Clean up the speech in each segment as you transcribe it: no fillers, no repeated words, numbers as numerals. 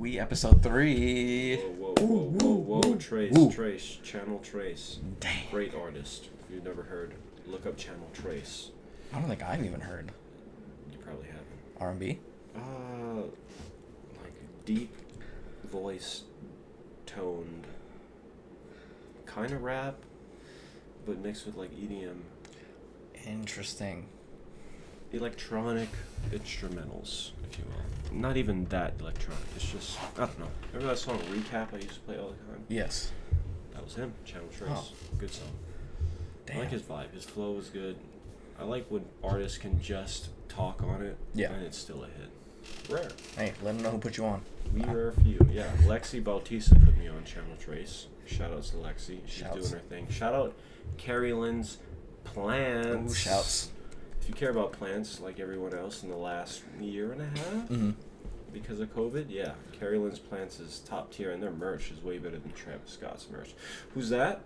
We episode 3. Whoa. Trace. Channel Trace. Dang. Great artist. If you've never heard, look up Channel Trace. I don't think I've even heard. You probably haven't. R&B? Like deep voice, toned, kind of rap, but mixed with like EDM. Interesting. Electronic instrumentals, if you will. Not even that electronic. It's just, I don't know. Remember that song Recap I used to play all the time? Yes. That was him, Channel Trace. Oh. Good song. Damn. I like his vibe. His flow is good. I like when artists can just talk on it, Yeah. and it's still a hit. Rare. Hey, let them know who put you on. We rare few. Yeah, Lexi Bautista put me on Channel Trace. Shout outs to Lexi. She's doing her thing. Shout out Carrie Lynn's Plants. Ooh, shouts. If you care about plants like everyone else in the last year and a half, because of COVID, yeah, Carrie Lynn's Plants is top tier, and their merch is way better than Travis Scott's merch. Who's that?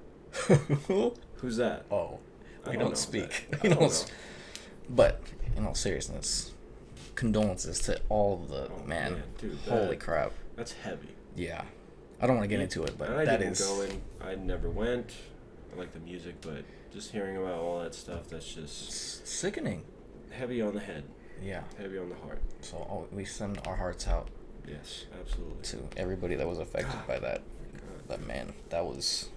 Who's that? Oh, we don't speak. We don't know. But in all seriousness, condolences to all the dude, holy crap. That's heavy. Yeah, I don't want to get into it, but and I that didn't is go in. I never went. I like the music, but just hearing about all that stuff, that's just sickening. Heavy on the head. Yeah. Heavy on the heart. So we send our hearts out. Yes, absolutely. To everybody that was affected by that. But man, that was,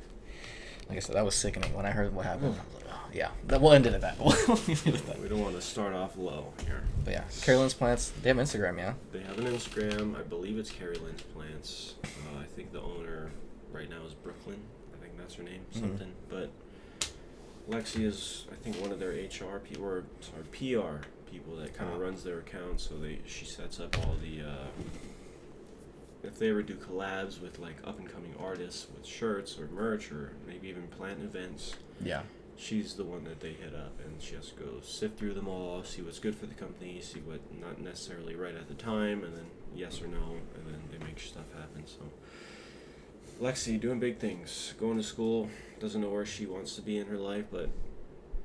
like I said, that was sickening. When I heard what happened, I was like, oh, yeah. We'll end it at that. We don't want to start off low here. But yeah, Carrie Lynn's Plants, they have Instagram, yeah? They have an Instagram. I believe it's Carrie Lynn's Plants. I think the owner right now is Brooklyn. I think that's her name, something. But Lexi is, I think, one of their HR people, or PR people that kind of runs their account. So she sets up all the, if they ever do collabs with like up and coming artists with shirts or merch or maybe even plant events. Yeah. She's the one that they hit up, and she has to go sift through them all, see what's good for the company, see what not necessarily right at the time, and then yes or no, and then they make stuff happen. So Lexi doing big things, going to school, doesn't know where she wants to be in her life, but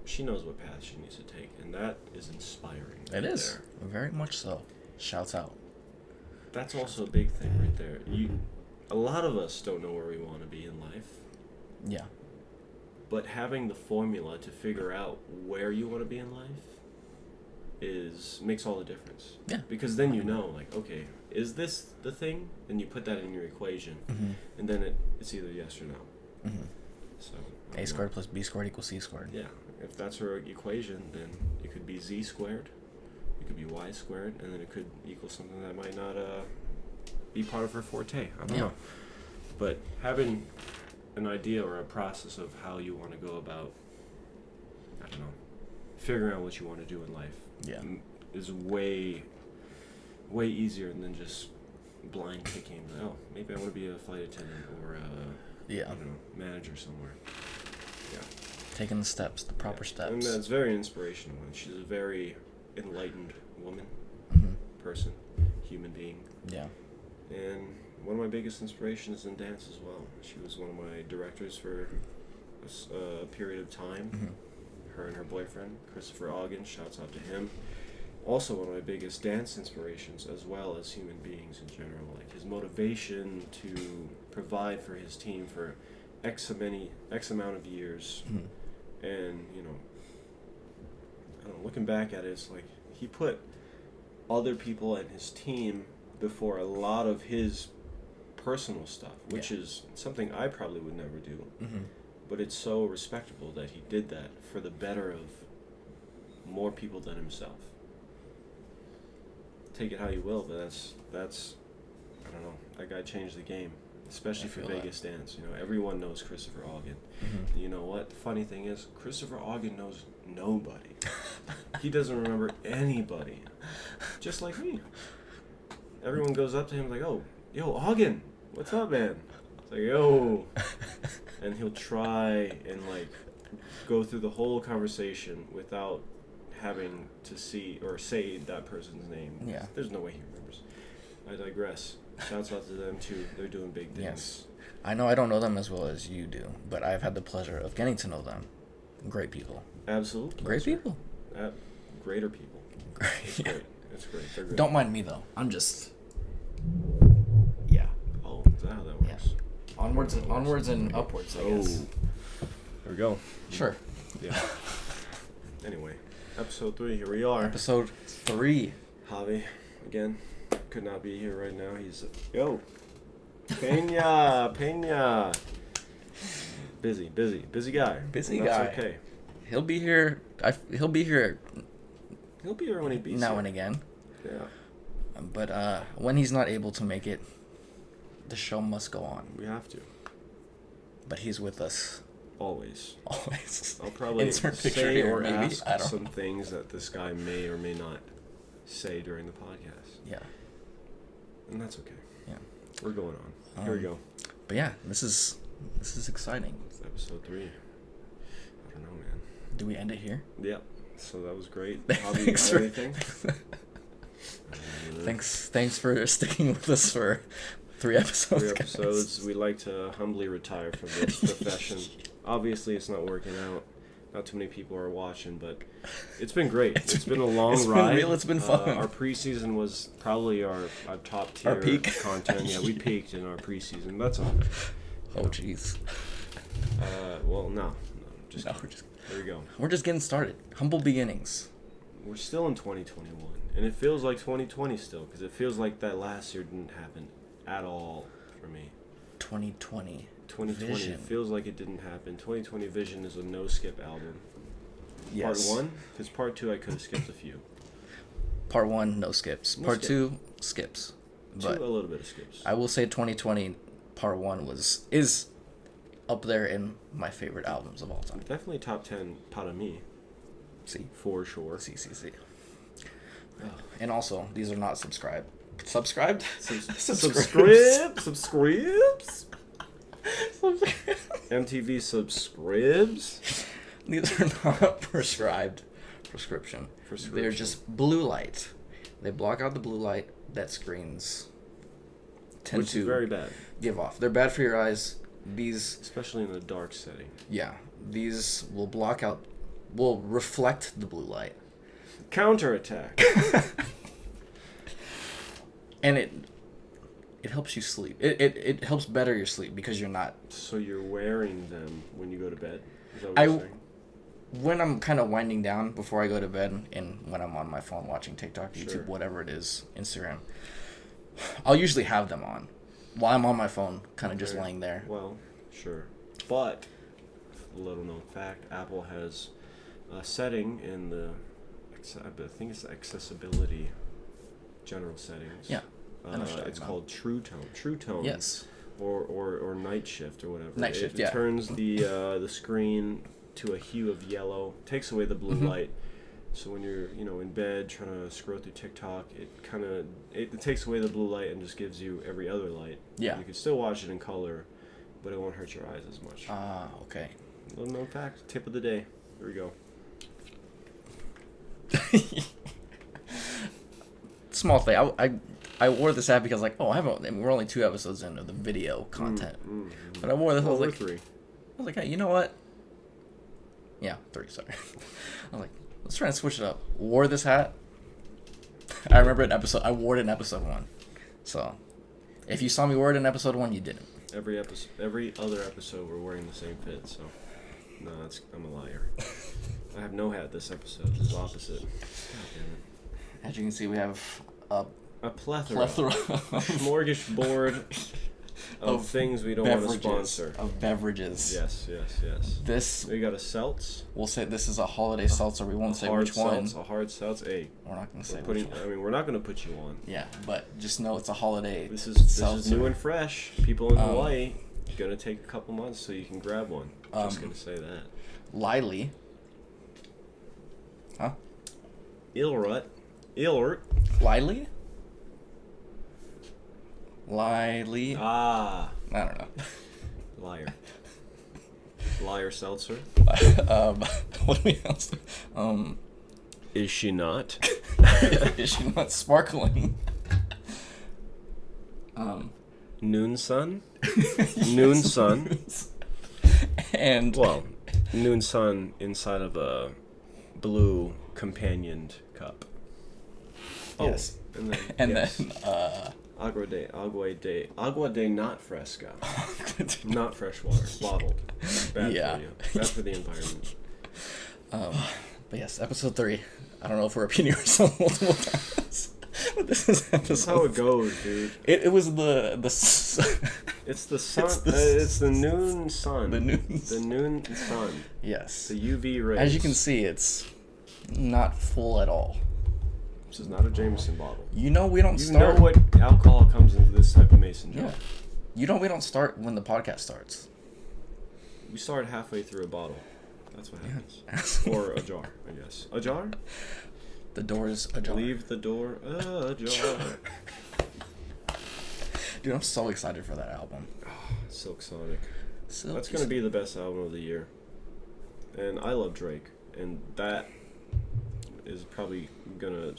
she knows what path she needs to take, and that is inspiring. It is very much so. Shouts out. That's also a big thing right there. A lot of us don't know where we want to be in life. Yeah. But having the formula to figure out where you want to be in life makes all the difference. Yeah. Because then you know, like, okay, is this the thing? And you put that in your equation, and then it's either yes or no. So A squared plus B squared equals C squared. Yeah. If that's her equation, then it could be Z squared, it could be Y squared, and then it could equal something that might not be part of her forte. I don't know. But having an idea or a process of how you want to go about, I don't know, figuring out what you want to do in life is way easier than just blind picking. Oh, maybe I want to be a flight attendant or I don't know, manager somewhere. Yeah. Taking the steps, the proper steps. And that's very inspirational. And she's a very enlightened woman, person, human being. Yeah. And one of my biggest inspirations in dance as well. She was one of my directors for a period of time. Her and her boyfriend, Christopher Ogden, shouts out to him. Also one of my biggest dance inspirations, as well as human beings in general. Like his motivation to provide for his team for X amount of years. And, you know, I don't know, looking back at it, it's like he put other people and his team before a lot of his personal stuff, which is something I probably would never do. But it's so respectable that he did that for the better of more people than himself. Take it how you will, but that's I don't know, that guy changed the game, especially for Vegas dance. You know, everyone knows Christopher Ogden. You know what? The funny thing is, Christopher Ogden knows nobody. He doesn't remember anybody. Just like me. Everyone goes up to him like, "Oh, yo, Ogden, what's up, man?" It's like, "Yo," and he'll try and like go through the whole conversation without having to see or say that person's name. Yeah. There's no way he remembers. I digress. Shouts out to them too. They're doing big things. Yes. I know I don't know them as well as you do, but I've had the pleasure of getting to know them. Great people. Absolutely. Great people. Greater people. It's great. It's great. They're great. Don't mind me though. I'm just... Onwards and upwards, I guess. There we go. Sure. Yeah. Anyway, episode 3, here we are. Episode 3. Javi, again, could not be here right now. He's... Yo! Peña! Busy guy. Busy That's guy. Okay. He'll be here. He'll be here when he beats now you. and again. Yeah. But when he's not able to make it, the show must go on. We have to. But he's with us. Always. I'll probably insert picture say here, or maybe. ask I don't some know. things that this guy may or may not say during the podcast. Yeah. And that's okay. Yeah. We're going on. Here we go. But yeah, this is exciting. It's episode 3. I don't know, man. Do we end it here? Yep. So that was great. Thanks Javi, anything? Thanks for sticking with us for 3 episodes. 3 episodes. Guys. We'd like to humbly retire from this profession. Obviously, it's not working out. Not too many people are watching, but it's been great. It's been a long ride. It's been fun. Our preseason was probably our top tier peak content. Yeah, we peaked in our preseason. That's all. Oh, jeez. Well, no. There we go. We're just getting started. Humble beginnings. We're still in 2021, and it feels like 2020 still, because it feels like that last year didn't happen at all for me. 2020 Vision. Feels like it didn't happen. 2020 Vision is a no-skip album. Yes. Part 1, because Part 2 I could have skipped a few. Part 1, no skips. No Part skip. 2, skips. 2, But a little bit of skips. I will say 2020 Part 1 is up there in my favorite albums of all time. Definitely top 10 para me. See. For sure. See. And also, these are not subscribed. Subscribed? Subscribes. MTV subscribes. These are not prescription. They're just blue light. They block out the blue light that screens tend Which to is very bad. give off. They're bad for your eyes. These, especially in a dark setting. yeah, these will reflect the blue light. Counterattack. And it helps you sleep. It helps better your sleep because you're not. So you're wearing them when you go to bed? Is that what you're saying? When I'm kind of winding down before I go to bed, and when I'm on my phone watching TikTok, YouTube, Sure. whatever it is, Instagram, I'll usually have them on while I'm on my phone, kind of just laying there. Well, sure. But, a little known fact, Apple has a setting in the, I think it's the accessibility general settings. Yeah. I know what you're it's talking called True Tone. True Tone. Yes. Or Night Shift or whatever. Night Shift, It turns the screen to a hue of yellow, takes away the blue light. So when you're, in bed trying to scroll through TikTok, it takes away the blue light and just gives you every other light. Yeah. You can still watch it in color, but it won't hurt your eyes as much. Ah, okay. Little known fact, tip of the day. Here we go. Small thing. I wore this hat because we're only 2 episodes into the video content, but I wore this. I was like 3. I was like, hey, you know what? Yeah, 3. Sorry. I was like, let's try and switch it up. Wore this hat. I remember I wore it in episode 1. So, if you saw me wear it in episode 1, you didn't. Every other episode, we're wearing the same fit. So, no, I'm a liar. I have no hat this episode. It's opposite. God damn it. As you can see, we have a plethora of smorgasbord of things we don't want to sponsor. Of beverages. Yes. This, we got a seltz. we'll say this is a holiday seltzer. We won't say which one. A hard seltz. Hey, we're not going to say which one. we're not going to put you on. Yeah, but just know it's a holiday This seltzer. is new and fresh. People in Hawaii, going to take a couple months so you can grab one. Just going to say that. Lily. Huh? Ilrut. Lily? Lily. Ah. I don't know. Liar seltzer. What do we else? Is she not? Is she not sparkling? Noon sun. Noon sun. And noon sun inside of a blue companioned cup. Yes. And then Agua de not fresca. Not fresh water. Bottled. Bad for you. Bad for the environment. But yes, episode 3. I don't know if we're repeating ourselves multiple times. But this is episode. That's how it goes, dude. It was the It's the sun. It's the noon sun. The noon sun. Yes. The UV rays. As you can see, it's not full at all. This is not a Jameson bottle. We don't start. You know what alcohol comes into this type of mason jar. Yeah. We don't start when the podcast starts. We start halfway through a bottle. That's what happens. Or a jar, I guess. A jar? The door is ajar. Leave the door ajar. Dude, I'm so excited for that album. Silk Sonic. That's going to be the best album of the year. And I love Drake. And that is probably going to...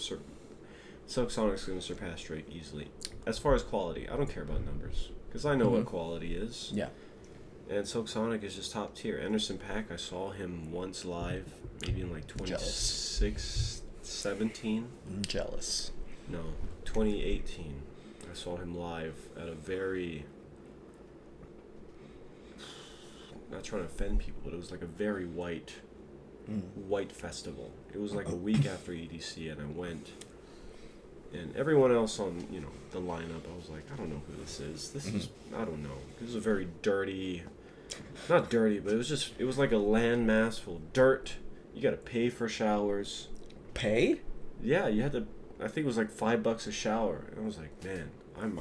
Silk Sonic's going to surpass Drake easily. As far as quality, I don't care about numbers. Because I know what quality is. Yeah. And Silk Sonic is just top tier. Anderson .Paak, I saw him once live, maybe in like 2017. I'm jealous. No, 2018. I saw him live at a very... Not trying to offend people, but it was like a very white festival. It was like a week after EDC, and I went. And everyone else on, the lineup, I was like, I don't know who this is. This is, I don't know. This was a very dirty, not dirty, but it was like a landmass full of dirt. You got to pay for showers. Pay? Yeah, you had to, I think it was like $5 a shower. And I was like, man, I'm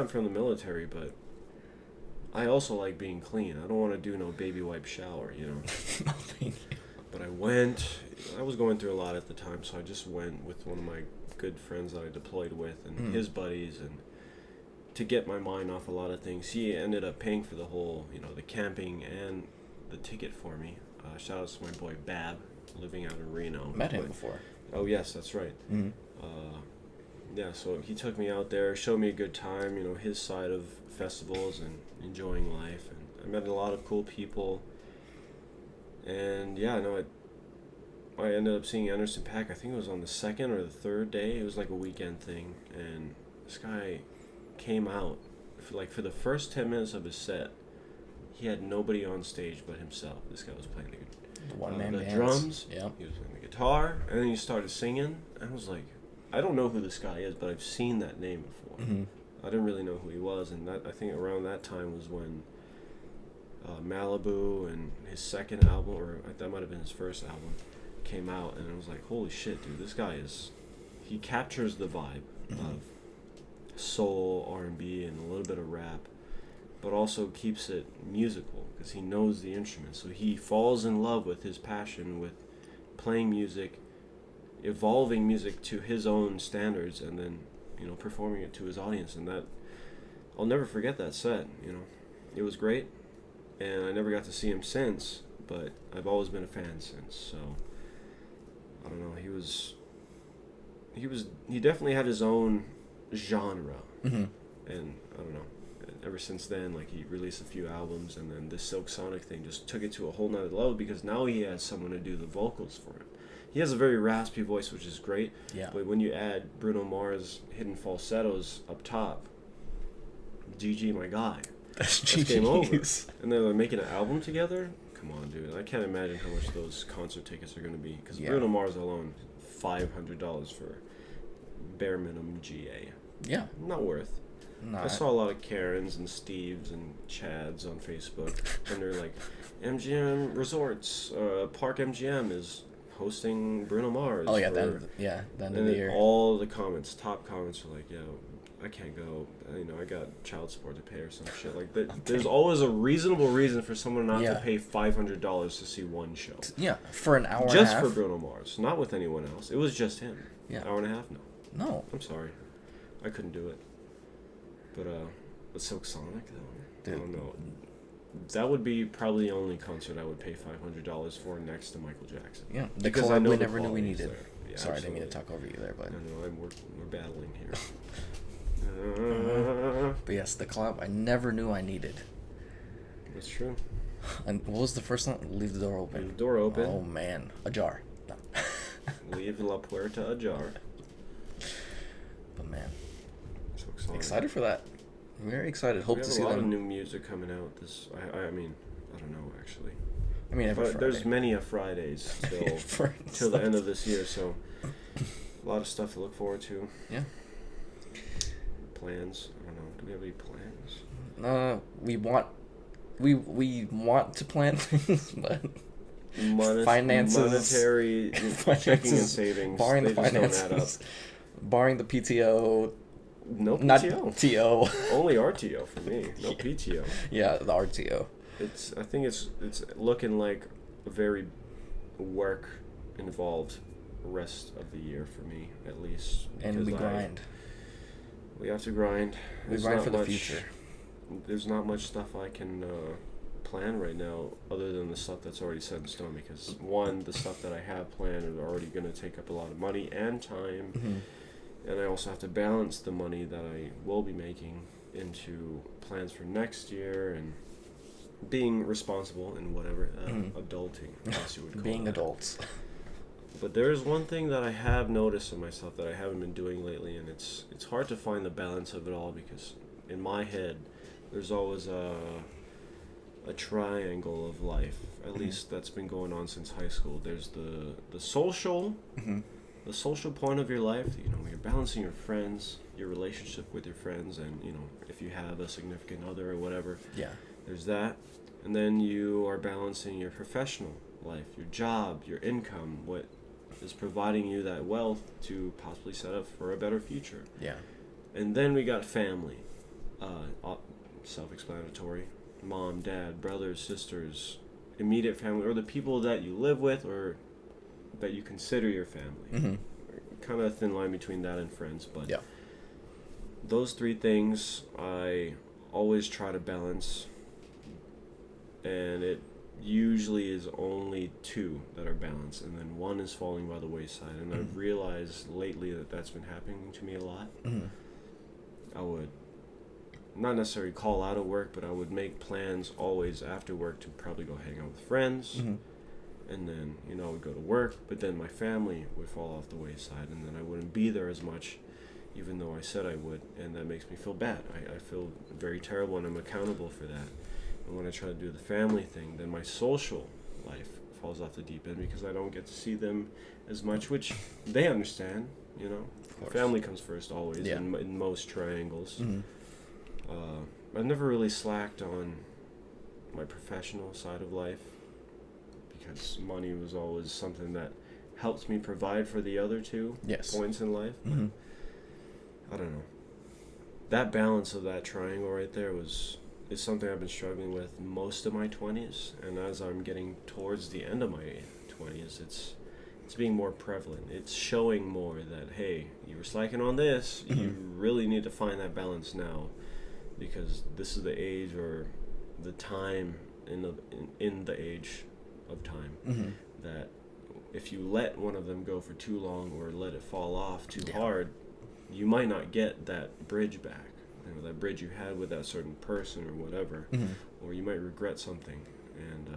from the military, but I also like being clean. I don't want to do no baby wipe shower, But I went, I was going through a lot at the time, so I just went with one of my good friends that I deployed with and his buddies, and to get my mind off a lot of things. He ended up paying for the whole, the camping and the ticket for me. Shout out to my boy Bab, living out in Reno. Met him before. Oh yes, that's right. Yeah, so he took me out there, showed me a good time, his side of festivals and enjoying life, and I met a lot of cool people. And yeah, I ended up seeing Anderson .Paak. I think it was on the second or the third day. It was like a weekend thing, and this guy came out for the first 10 minutes of his set. He had nobody on stage but himself. This guy was playing the one-man the bands. drums. Yeah. He was playing the guitar, and then he started singing. And I was like, I don't know who this guy is, but I've seen that name before. I didn't really know who he was, and I think around that time was when Malibu and his second album, or that might have been his first album, came out, and I was like, holy shit, dude, this guy he captures the vibe of soul, R&B, and a little bit of rap, but also keeps it musical, because he knows the instruments, so he falls in love with his passion with playing music, evolving music to his own standards, and then, performing it to his audience, and that, I'll never forget that set, it was great, and I never got to see him since, but I've always been a fan since, so... I don't know, he definitely had his own genre, and I don't know, ever since then, like, he released a few albums, and then this Silk Sonic thing just took it to a whole nother level, because now he has someone to do the vocals for him. He has a very raspy voice, which is great, but when you add Bruno Mars' hidden falsettos up top, GG my guy, that's game over. And they're making an album together? Come on, dude. I can't imagine how much those concert tickets are going to be. Because Bruno Mars alone, $500 for bare minimum GA. Yeah. Not worth. No, I saw a lot of Karens and Steves and Chads on Facebook. And they're like, MGM Resorts, Park MGM is hosting Bruno Mars. Oh, yeah, the end of the year. All the top comments are like, yo, I can't go. I got child support to pay or some shit like that. There's always a reasonable reason for someone not to pay $500 to see one show. Yeah, for an hour and a half. Just for Bruno Mars, not with anyone else. It was just him. Yeah. Hour and a half? No. I'm sorry. I couldn't do it. But Silk Sonic, though? Dude. I don't know. That would be probably the only concert I would pay $500 for next to Michael Jackson. Yeah, the collab we never knew we needed. Yeah, sorry, I didn't mean to talk over you there, but... No, we're battling here. But yes, the collab I never knew I needed. That's true. And what was the first one? Leave the door open. Leave the door open. Oh man, ajar. No. Leave La Puerta ajar. But man, Silk song. Excited for that. I'm very excited. Hope to see them. We have a lot of new music coming out. I mean, I don't know actually. I mean, every Friday. There's many a Fridays till the end of this year, so a lot of stuff to look forward to. Yeah. Plans? I don't know. Do we have any plans? We want to plan things, but monetary checking and savings, barring the finances, don't add up. Barring the PTO. No PTO. Not TO. Only RTO for me. No PTO. Yeah, the RTO. I think it's looking like a very work involved rest of the year for me, at least. And we grind. We have to grind. We grind for the future. There's not much stuff I can plan right now other than the stuff that's already set in stone, because one, the stuff that I have planned is already going to take up a lot of money and time. Mm-hmm. And I also have to balance the money that I will be making into plans for next year and being responsible in whatever adulting, as you would call being it. Adults. But there is one thing that I have noticed in myself that I haven't been doing lately, and it's hard to find the balance of it all, because in my head there's always a triangle of life. At least that's been going on since high school. There's the social. Mm-hmm. The social point of your life, you're balancing your friends, your relationship with your friends, and, if you have a significant other or whatever. Yeah. There's that. And then you are balancing your professional life, your job, your income, what is providing you that wealth to possibly set up for a better future. Yeah. And then we got family. Self-explanatory. Mom, dad, brothers, sisters, immediate family, or the people that you live with or that you consider your family. Mm-hmm. Kind of a thin line between that and friends, but yeah. Those three things I always try to balance, and it usually is only two that are balanced, and then one is falling by the wayside. And I've realized lately that that's been happening to me a lot. Mm-hmm. I would not necessarily call out of work, but I would make plans always after work to probably go hang out with friends. Mm-hmm. And then, I would go to work, but then my family would fall off the wayside, and then I wouldn't be there as much, even though I said I would, and that makes me feel bad. I feel very terrible, and I'm accountable for that. And when I try to do the family thing, then my social life falls off the deep end, because I don't get to see them as much, which they understand, Family comes first always, in most triangles. Mm-hmm. I've never really slacked on my professional side of life, because money was always something that helps me provide for the other two points in life. Mm-hmm. I don't know. That balance of that triangle right there is something I've been struggling with most of my 20s, and as I'm getting towards the end of my 20s, it's being more prevalent. It's showing more that, hey, you were slacking on this, you really need to find that balance now, because this is the age or the time in the age of time that if you let one of them go for too long or let it fall off too hard, you might not get that bridge back, that bridge you had with that certain person or whatever, or you might regret something. And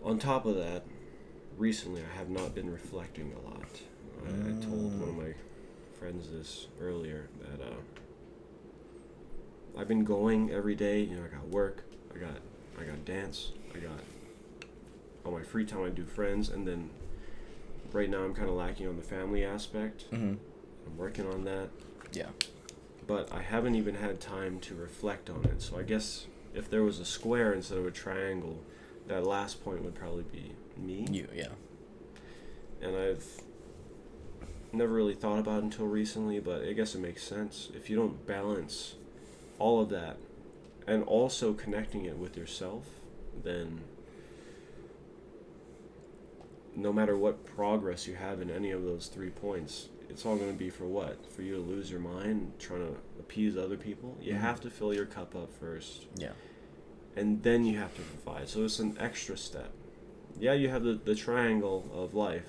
on top of that, recently I have not been reflecting a lot. I told one of my friends this earlier, that I've been going every day. I got work, I got dance, I got on my free time I do friends, and then right now I'm kind of lacking on the family aspect. I'm working on that. Yeah. But I haven't even had time to reflect on it. So I guess if there was a square instead of a triangle, that last point would probably be me. You, yeah. And I've never really thought about it until recently, but I guess it makes sense. If you don't balance all of that and also connecting it with yourself, then no matter what progress you have in any of those 3 points, it's all going to be for what? For you to lose your mind trying to appease other people? You have to fill your cup up first. Yeah. And then you have to provide. So it's an extra step. Yeah, you have the triangle of life,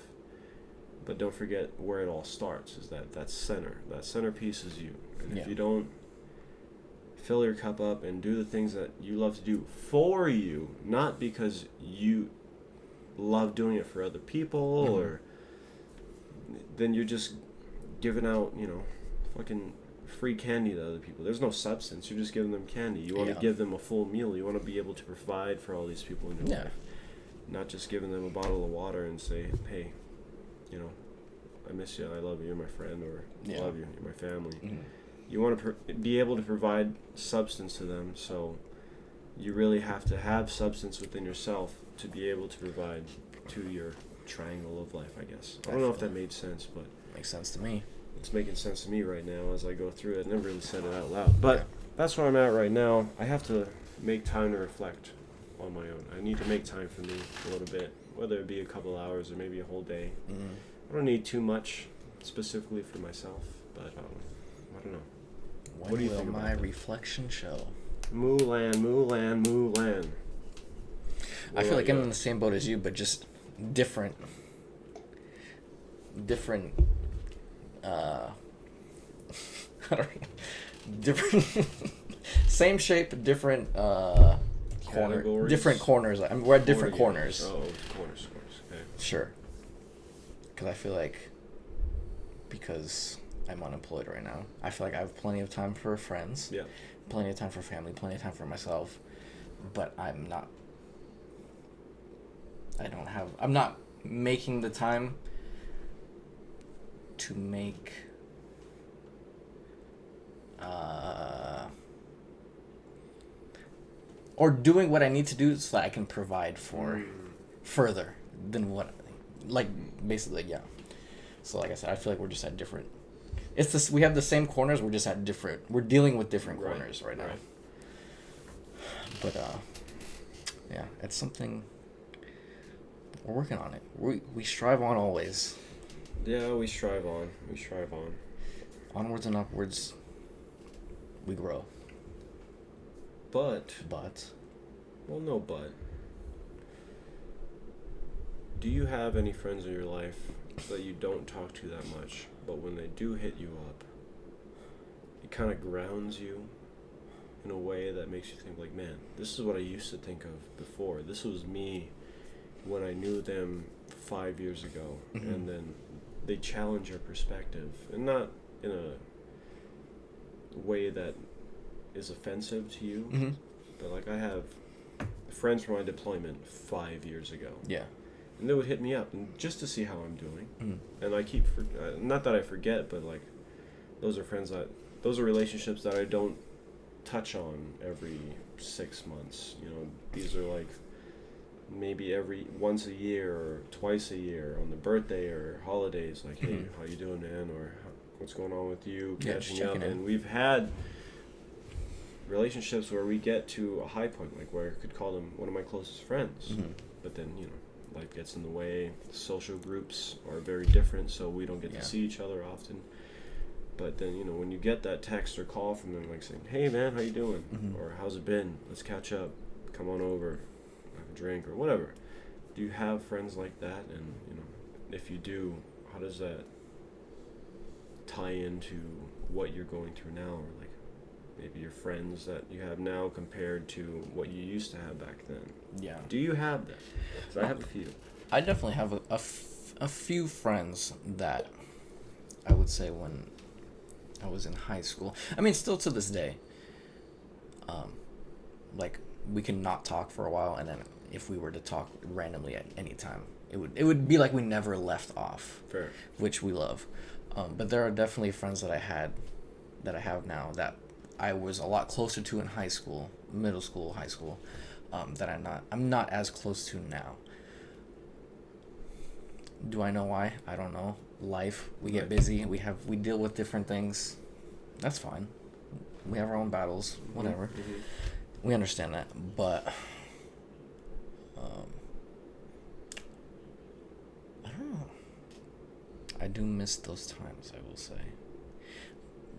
but don't forget where it all starts, is that center. That centerpiece is you. And if you don't fill your cup up and do the things that you love to do for you, not because you love doing it for other people, or then you're just giving out, fucking free candy to other people. There's no substance. You're just giving them candy. You want to give them a full meal. You want to be able to provide for all these people in your life. Not just giving them a bottle of water and say, hey, you know, I miss you, I love you, you're my friend, or I love you, you're my family. Mm-hmm. You want to be able to provide substance to them, so you really have to have substance within yourself to be able to provide to your triangle of life, I guess. I don't know if that made sense, but... Makes sense to me. It's making sense to me right now as I go through it. I never really said it out loud, but that's where I'm at right now. I have to make time to reflect on my own. I need to make time for me a little bit, whether it be a couple hours or maybe a whole day. Mm-hmm. I don't need too much specifically for myself, but I don't know. When what do you think about my reflection show? Mulan, Mulan, Mulan. I feel like I'm in the same boat as you, but just different. I don't know. Different. Same shape, different corner, different corners. I mean, we're at different corners. Oh, corners. Okay. Sure. Because I feel like, because I'm unemployed right now, I feel like I have plenty of time for friends. Yeah. Plenty of time for family. Plenty of time for myself. But I'm not making the time to make or doing what I need to do so that I can provide for further than what, like, basically, yeah. So like I said, I feel like we're just at different, it's this, we have the same corners, we're just at different, we're dealing with different corners right now. But yeah, it's something we're working on it. We strive on always. Yeah, we strive on. Onwards and upwards, we grow. But. Well, no but. Do you have any friends in your life that you don't talk to that much, but when they do hit you up, it kind of grounds you in a way that makes you think, like, man, this is what I used to think of before. This was me when I knew them 5 years ago. Mm-hmm. And then they challenge your perspective, and not in a way that is offensive to you. Mm-hmm. But like, I have friends from my deployment 5 years ago. Yeah. And they would hit me up and just to see how I'm doing. Mm-hmm. And I keep not that I forget, but like, those are relationships that I don't touch on every 6 months. You know, these are like maybe once a year or twice a year on the birthday or holidays, like, hey, how you doing, man? Or what's going on with you? Catching up. And we've had relationships where we get to a high point, like where I could call them one of my closest friends. Mm-hmm. But then, you know, life gets in the way. Social groups are very different, so we don't get to see each other often. But then, you know, when you get that text or call from them, like saying, hey, man, how you doing? Mm-hmm. Or how's it been? Let's catch up. Come on over. Have a drink or whatever. Do you have friends like that? And, you know, if you do, how does that tie into what you're going through now? Or, like, maybe your friends that you have now compared to what you used to have back then? Yeah. Do you have that? 'Cause I have a few. I definitely have a few friends that I would say when I was in high school. I mean, still to this day. Like, we can not talk for a while, and then if we were to talk randomly at any time, it would be like we never left off. Fair. Which we love. But there are definitely friends that I have now that I was a lot closer to in high school, middle school, high school, that I'm not as close to now. Do I know why? I don't know. Life, we get busy, we deal with different things. That's fine. We have our own battles, whatever. Mm-hmm. We understand that, but I don't know. I do miss those times, I will say.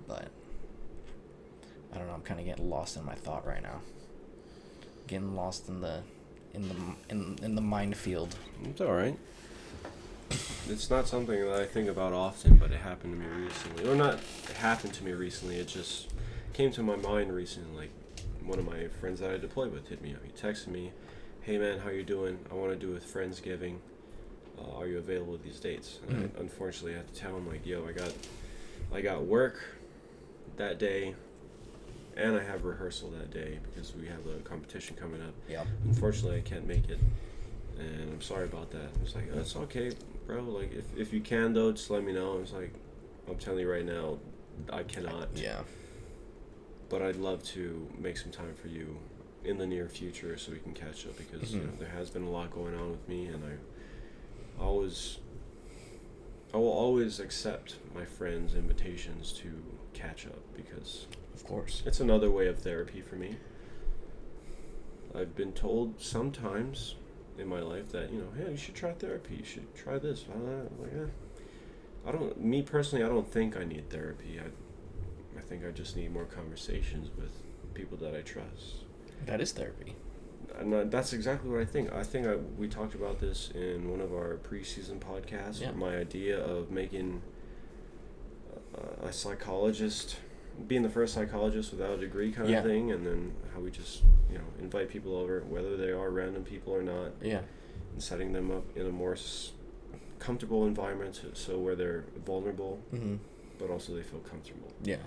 But I don't know, I'm kind of getting lost in my thought right now. Getting lost in the minefield. It's all right. It's not something that I think about often, but it happened to me recently. Or not it happened to me recently, it just came to my mind recently. Like, one of my friends that I deployed with hit me up. He texted me, hey man, how you doing? I want to do a Friendsgiving. Are you available these dates? And I unfortunately had to tell him, like, yo, I got work that day, and I have rehearsal that day because we have a competition coming up. Yeah. Unfortunately, I can't make it, and I'm sorry about that. It's like, that's okay, bro. Like, if you can, though, just let me know. It's like, I'm telling you right now, I cannot. Yeah. But I'd love to make some time for you in the near future so we can catch up because there has been a lot going on with me, and I will always accept my friends' invitations to catch up because of course it's another way of therapy for me. I've been told sometimes in my life that, hey, you should try therapy, you should try this. Like, me personally, I don't think I need therapy. I think I just need more conversations with people that I trust. That is therapy. And that's exactly what I think. We talked about this in one of our preseason podcasts. Yeah. My idea of making a psychologist, being the first psychologist without a degree kind of thing, and then how we just, invite people over, whether they are random people or not. Yeah. And setting them up in a more comfortable environment so where they're vulnerable, but also they feel comfortable. Yeah.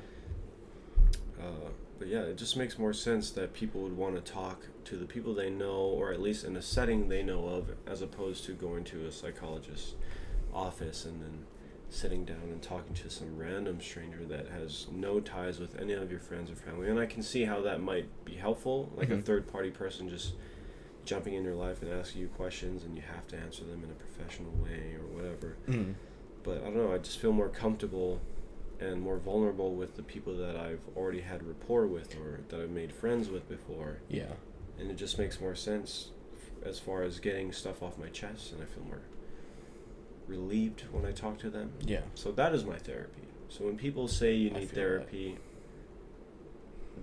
But yeah, it just makes more sense that people would want to talk to the people they know, or at least in a setting they know of, as opposed to going to a psychologist's office and then sitting down and talking to some random stranger that has no ties with any of your friends or family. And I can see how that might be helpful, like a third-party person just jumping in your life and asking you questions, and you have to answer them in a professional way or whatever. But I don't know, I just feel more comfortable and more vulnerable with the people that I've already had rapport with or that I've made friends with before. Yeah. And it just makes more sense as far as getting stuff off my chest, and I feel more relieved when I talk to them. Yeah. So that is my therapy. So when people say you need therapy,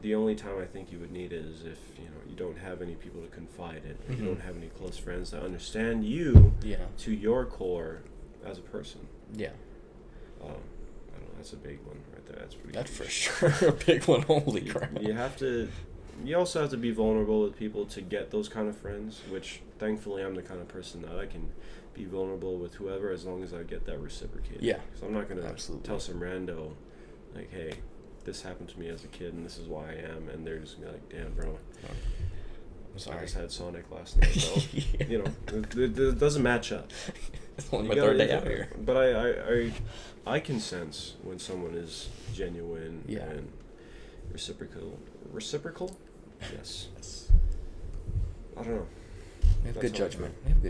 the only time I think you would need it is if, you don't have any people to confide in, or you don't have any close friends that understand you to your core as a person. Yeah. I don't know, that's a big one right there. That's pretty. That's for sure a big one. Holy crap. You also have to be vulnerable with people to get those kind of friends, which thankfully I'm the kind of person that I can be vulnerable with whoever as long as I get that reciprocated. Yeah. So I'm not going to tell some rando, like, hey, this happened to me as a kid and this is why I am, and they're just going to be like, damn, bro. I'm sorry. I just had Sonic last night, so, it doesn't match up. It's only my third day out here. But I can sense when someone is genuine and reciprocal. Reciprocal? Yes. I don't know. We have good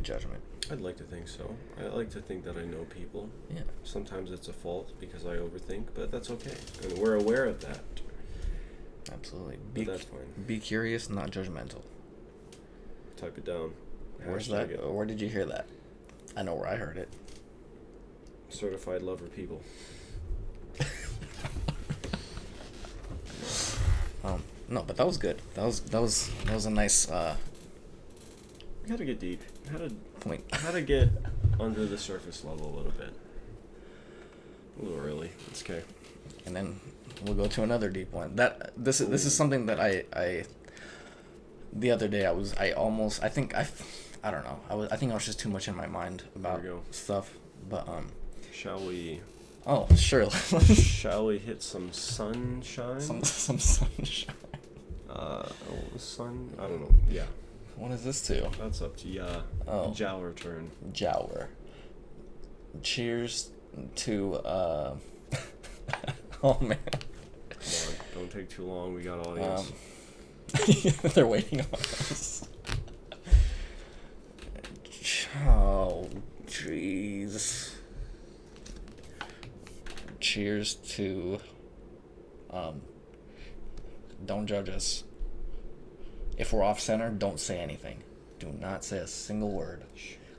judgment. I'd like to think so. I like to think that I know people. Yeah. Sometimes it's a fault because I overthink, but that's okay. And we're aware of that. Absolutely. That's fine. Be curious, not judgmental. Type it down. Where's that? Where did you hear that? I know where I heard it. Certified lover people. No, but that was good. That was a nice. We had to get deep. Point. How to get under the surface level a little bit. A little early. It's okay. And then we'll go to another deep one. This is something that I the other day I think I was just too much in my mind about stuff. But shall we? Oh, sure. Shall we hit some sunshine? Some sunshine. Sun. I don't know. Yeah. What is this to? That's up to ya. Oh. Jower turn. Jower. Cheers to. Oh man. Come on, don't take too long. We got audience. They're waiting on us. Oh, jeez. Cheers to. Don't judge us. If we're off center, don't say anything. Do not say a single word.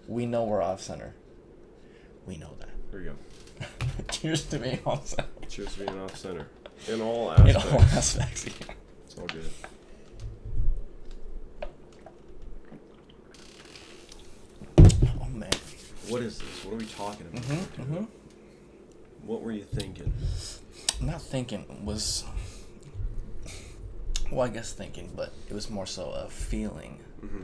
We know we're off center. We know that. Here we go. Cheers to being off center. Cheers to being off center. In all aspects. In all aspects, yeah. It's all good. Oh man. What is this? What are we talking about? What were you thinking? Not thinking was. Well, I guess thinking, but it was more so a feeling. Mm-hmm.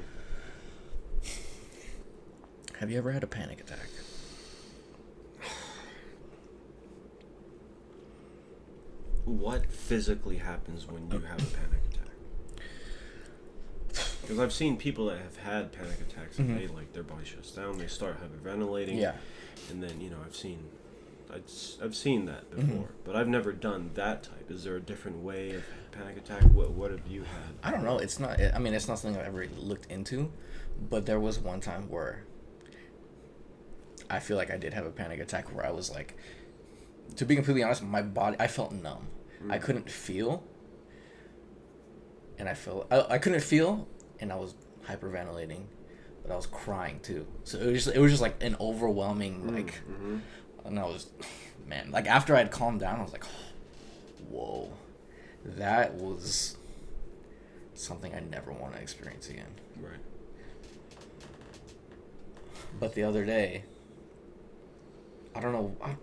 Have you ever had a panic attack? what physically happens when you have a panic attack? Because I've seen people that have had panic attacks and they like their body shuts down, they start hyperventilating. Yeah. And then, you know, I've seen that before, but I've never done that type. Is there a different way of panic attack? What have you had? I don't know. It's not something I've ever looked into, but there was one time where I feel like I did have a panic attack where I was like, to be completely honest, my body, I felt numb. I couldn't feel, and I couldn't feel, and I was hyperventilating, but I was crying too. So it was just like an overwhelming like, and I was, man, like after I had calmed down, I was like, whoa, that was something I never want to experience again. Right. But the other day, I don't know, I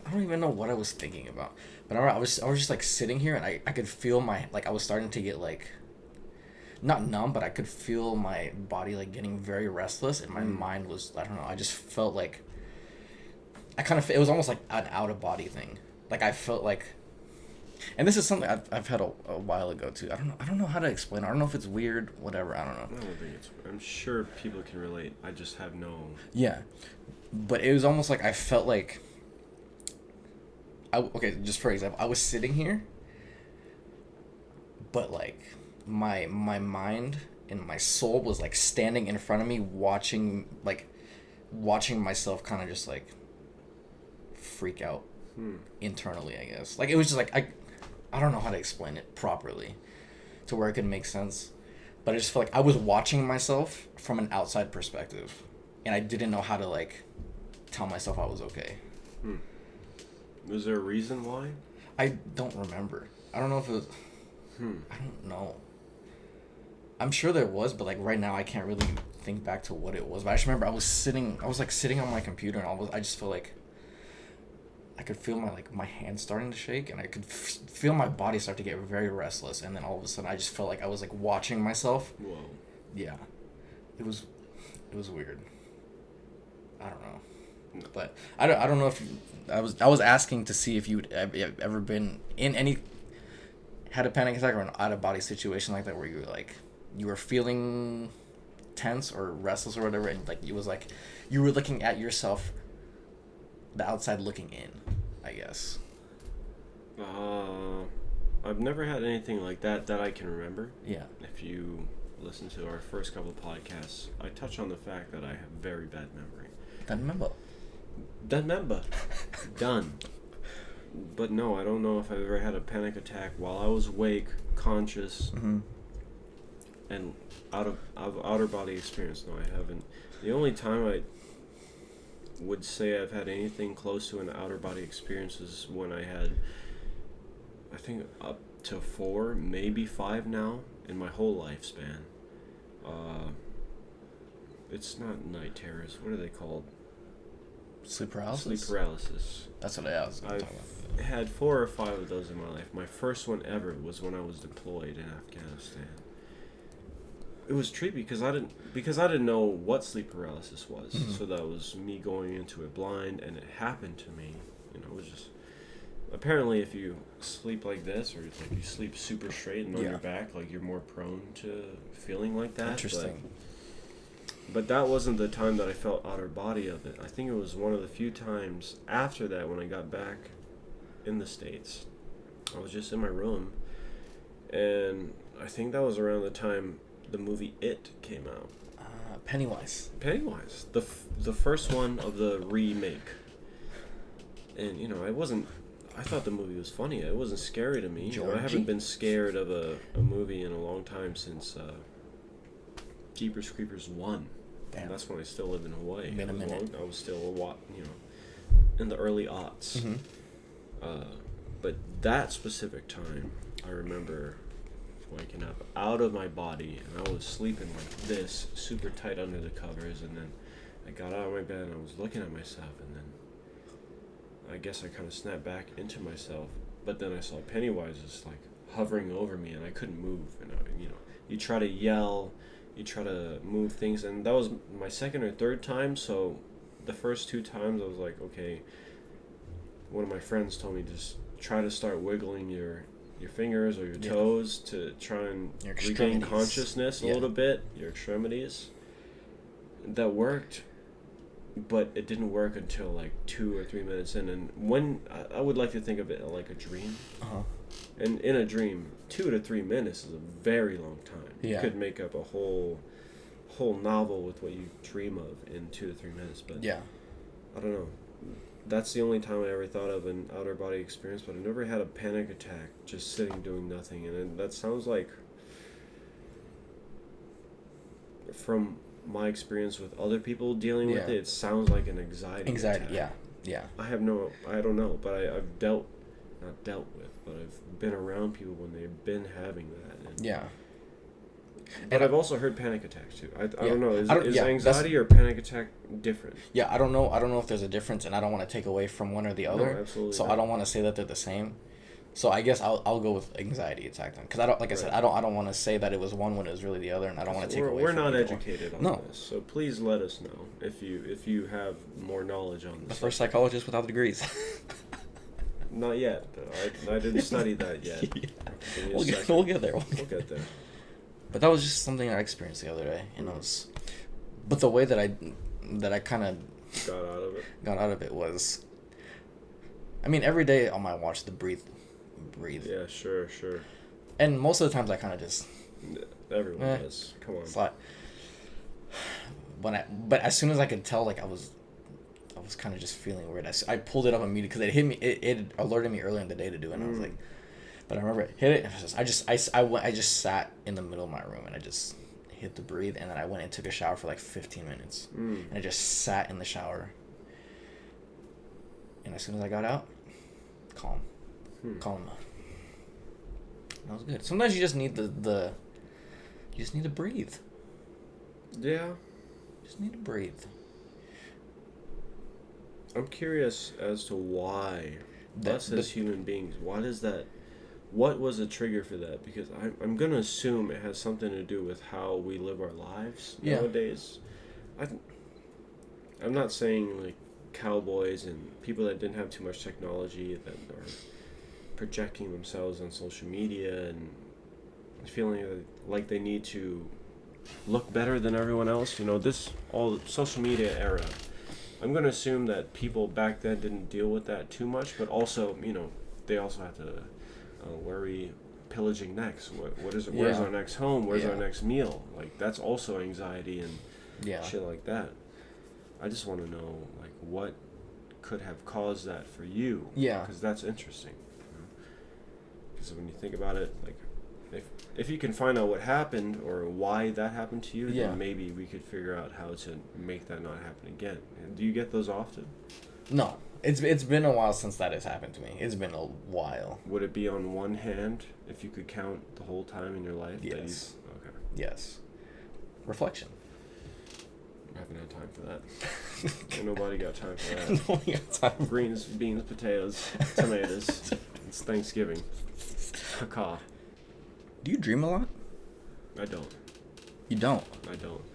don't even know what I was thinking about. But I was just like sitting here, and I could feel I was starting to get like, not numb, but I could feel my body like getting very restless, and my mind was, I don't know, I just felt like, it was almost like an out of body thing. Like I felt like, and this is something I've had a while ago too. I don't know how to explain it. I don't know if it's weird, whatever, I don't know. I don't think I'm sure people can relate. I just have no. Yeah. But it was almost like I felt like, okay, just for example, I was sitting here, but like my mind and my soul was like standing in front of me, watching myself kind of just like freak out internally, I guess. Like it was just like I don't know how to explain it properly to where it could make sense, but I just felt like I was watching myself from an outside perspective, and I didn't know how to like tell myself I was okay. Was there a reason why? I don't remember. I don't know if it was. I don't know. I'm sure there was, but like right now I can't really think back to what it was. But I just remember I was sitting on my computer, and I just felt like I could feel my hands starting to shake, and I could feel my body start to get very restless, and then all of a sudden I just felt like I was like watching myself. Whoa. Yeah. It was weird. I don't know. But I don't know if I was asking to see if you'd ever been had a panic attack or an out of body situation like that where you were feeling tense or restless or whatever, and like it was like you were looking at yourself, the outside looking in, I guess. I've never had anything like that I can remember. Yeah. If you listen to our first couple podcasts, I touch on the fact that I have very bad memory. Done. But no, I don't know if I've ever had a panic attack while I was awake, conscious, and out of outer body experience. No, I haven't. The only time I would say I've had anything close to an outer body experience is when I had, I think, up to 4, maybe 5 now in my whole lifespan. It's not night terrors. What are they called? Sleep paralysis? Sleep paralysis. That's what I was talking about. I've had 4 or 5 of those in my life. My first one ever was when I was deployed in Afghanistan. It was tricky because I didn't know what sleep paralysis was. So that was me going into it blind, and it happened to me. You know, it was just, apparently if you sleep like this, or like you sleep super straight and on your back, like you're more prone to feeling like that. Interesting. But that wasn't the time that I felt outer body of it. I think it was one of the few times after that when I got back in the States. I was just in my room, and I think that was around the time the movie It came out. Pennywise, the first one of the remake. And you know, I thought the movie was funny. It wasn't scary to me. I haven't been scared of a movie in a long time since Jeepers Creepers 1. Damn. And that's when I still lived in Hawaii. I was still in the early aughts. But that specific time, I remember waking up out of my body, and I was sleeping like this, super tight under the covers, and then I got out of my bed and I was looking at myself, and then I guess I kind of snapped back into myself, but then I saw Pennywise just like hovering over me, and I couldn't move, and you try to yell, you try to move things, and that was my second or third time. So the first 2 times I was like, okay, one of my friends told me just try to start wiggling your fingers or your toes to try and your regain consciousness a little bit, your extremities. That worked, but it didn't work until like 2 or 3 minutes in. And when I would like to think of it like a dream. And in a dream, 2 to 3 minutes is a very long time. You could make up a whole novel with what you dream of in 2 to 3 minutes. But I don't know. That's the only time I ever thought of an outer body experience, but I never had a panic attack just sitting doing nothing. And that sounds like, from my experience with other people dealing with it sounds like an anxiety attack. I don't know, but I've not dealt with, but I've been around people when they've been having that. And but I've also heard panic attacks too. I don't know. Is anxiety or panic attack different? I don't know if there's a difference, and I don't want to take away from one or the other. No, absolutely so not. I don't want to say that they're the same. So I guess I'll go with anxiety attack then, because I don't, like I said, I don't want to say that it was one when it was really the other, and I don't want to take away. We're from not educated on this, so please let us know if you have more knowledge on this. The first psychologist without degrees. Not yet. I didn't study that yet. We'll get there. We'll get there. But that was just something I experienced the other day, and it was. But the way that I kind of got out of it was. I mean, every day on my watch, the breathe. Yeah, sure. And most of the times, I kind of just. Everyone does. Come on. Slide. But as soon as I could tell, like I was kind of just feeling weird. I pulled it up immediately because it hit me. It alerted me earlier in the day to do it, and I was like. But I remember it hit it. I just sat in the middle of my room and I just hit the breathe, and then I went and took a shower for like 15 minutes. And I just sat in the shower. And as soon as I got out, calm. That was good. Sometimes you just need you just need to breathe. Yeah. You just need to breathe. I'm curious as to why us as human beings, why does that? What was the trigger for that? Because I'm going to assume it has something to do with how we live our lives nowadays. I'm not saying like cowboys and people that didn't have too much technology that are projecting themselves on social media and feeling like they need to look better than everyone else. This all social media era. I'm going to assume that people back then didn't deal with that too much, but also, they also have to... where are we pillaging next? What is it? Where's our next home? Where's our next meal? Like, that's also anxiety and shit like that. I just want to know, like, what could have caused that for you? Because that's interesting. Because when you think about it, like, if you can find out what happened or why that happened to you, then maybe we could figure out how to make that not happen again. And do you get those often? No. It's been a while since that has happened to me. It's been a while. Would it be on one hand if you could count the whole time in your life? Yes. Okay. Yes. Reflection. I haven't had time for that. Ain't nobody got time for that. Nobody got time. Greens, beans, potatoes, tomatoes. It's Thanksgiving. Caca. Do you dream a lot? I don't. You don't? I don't.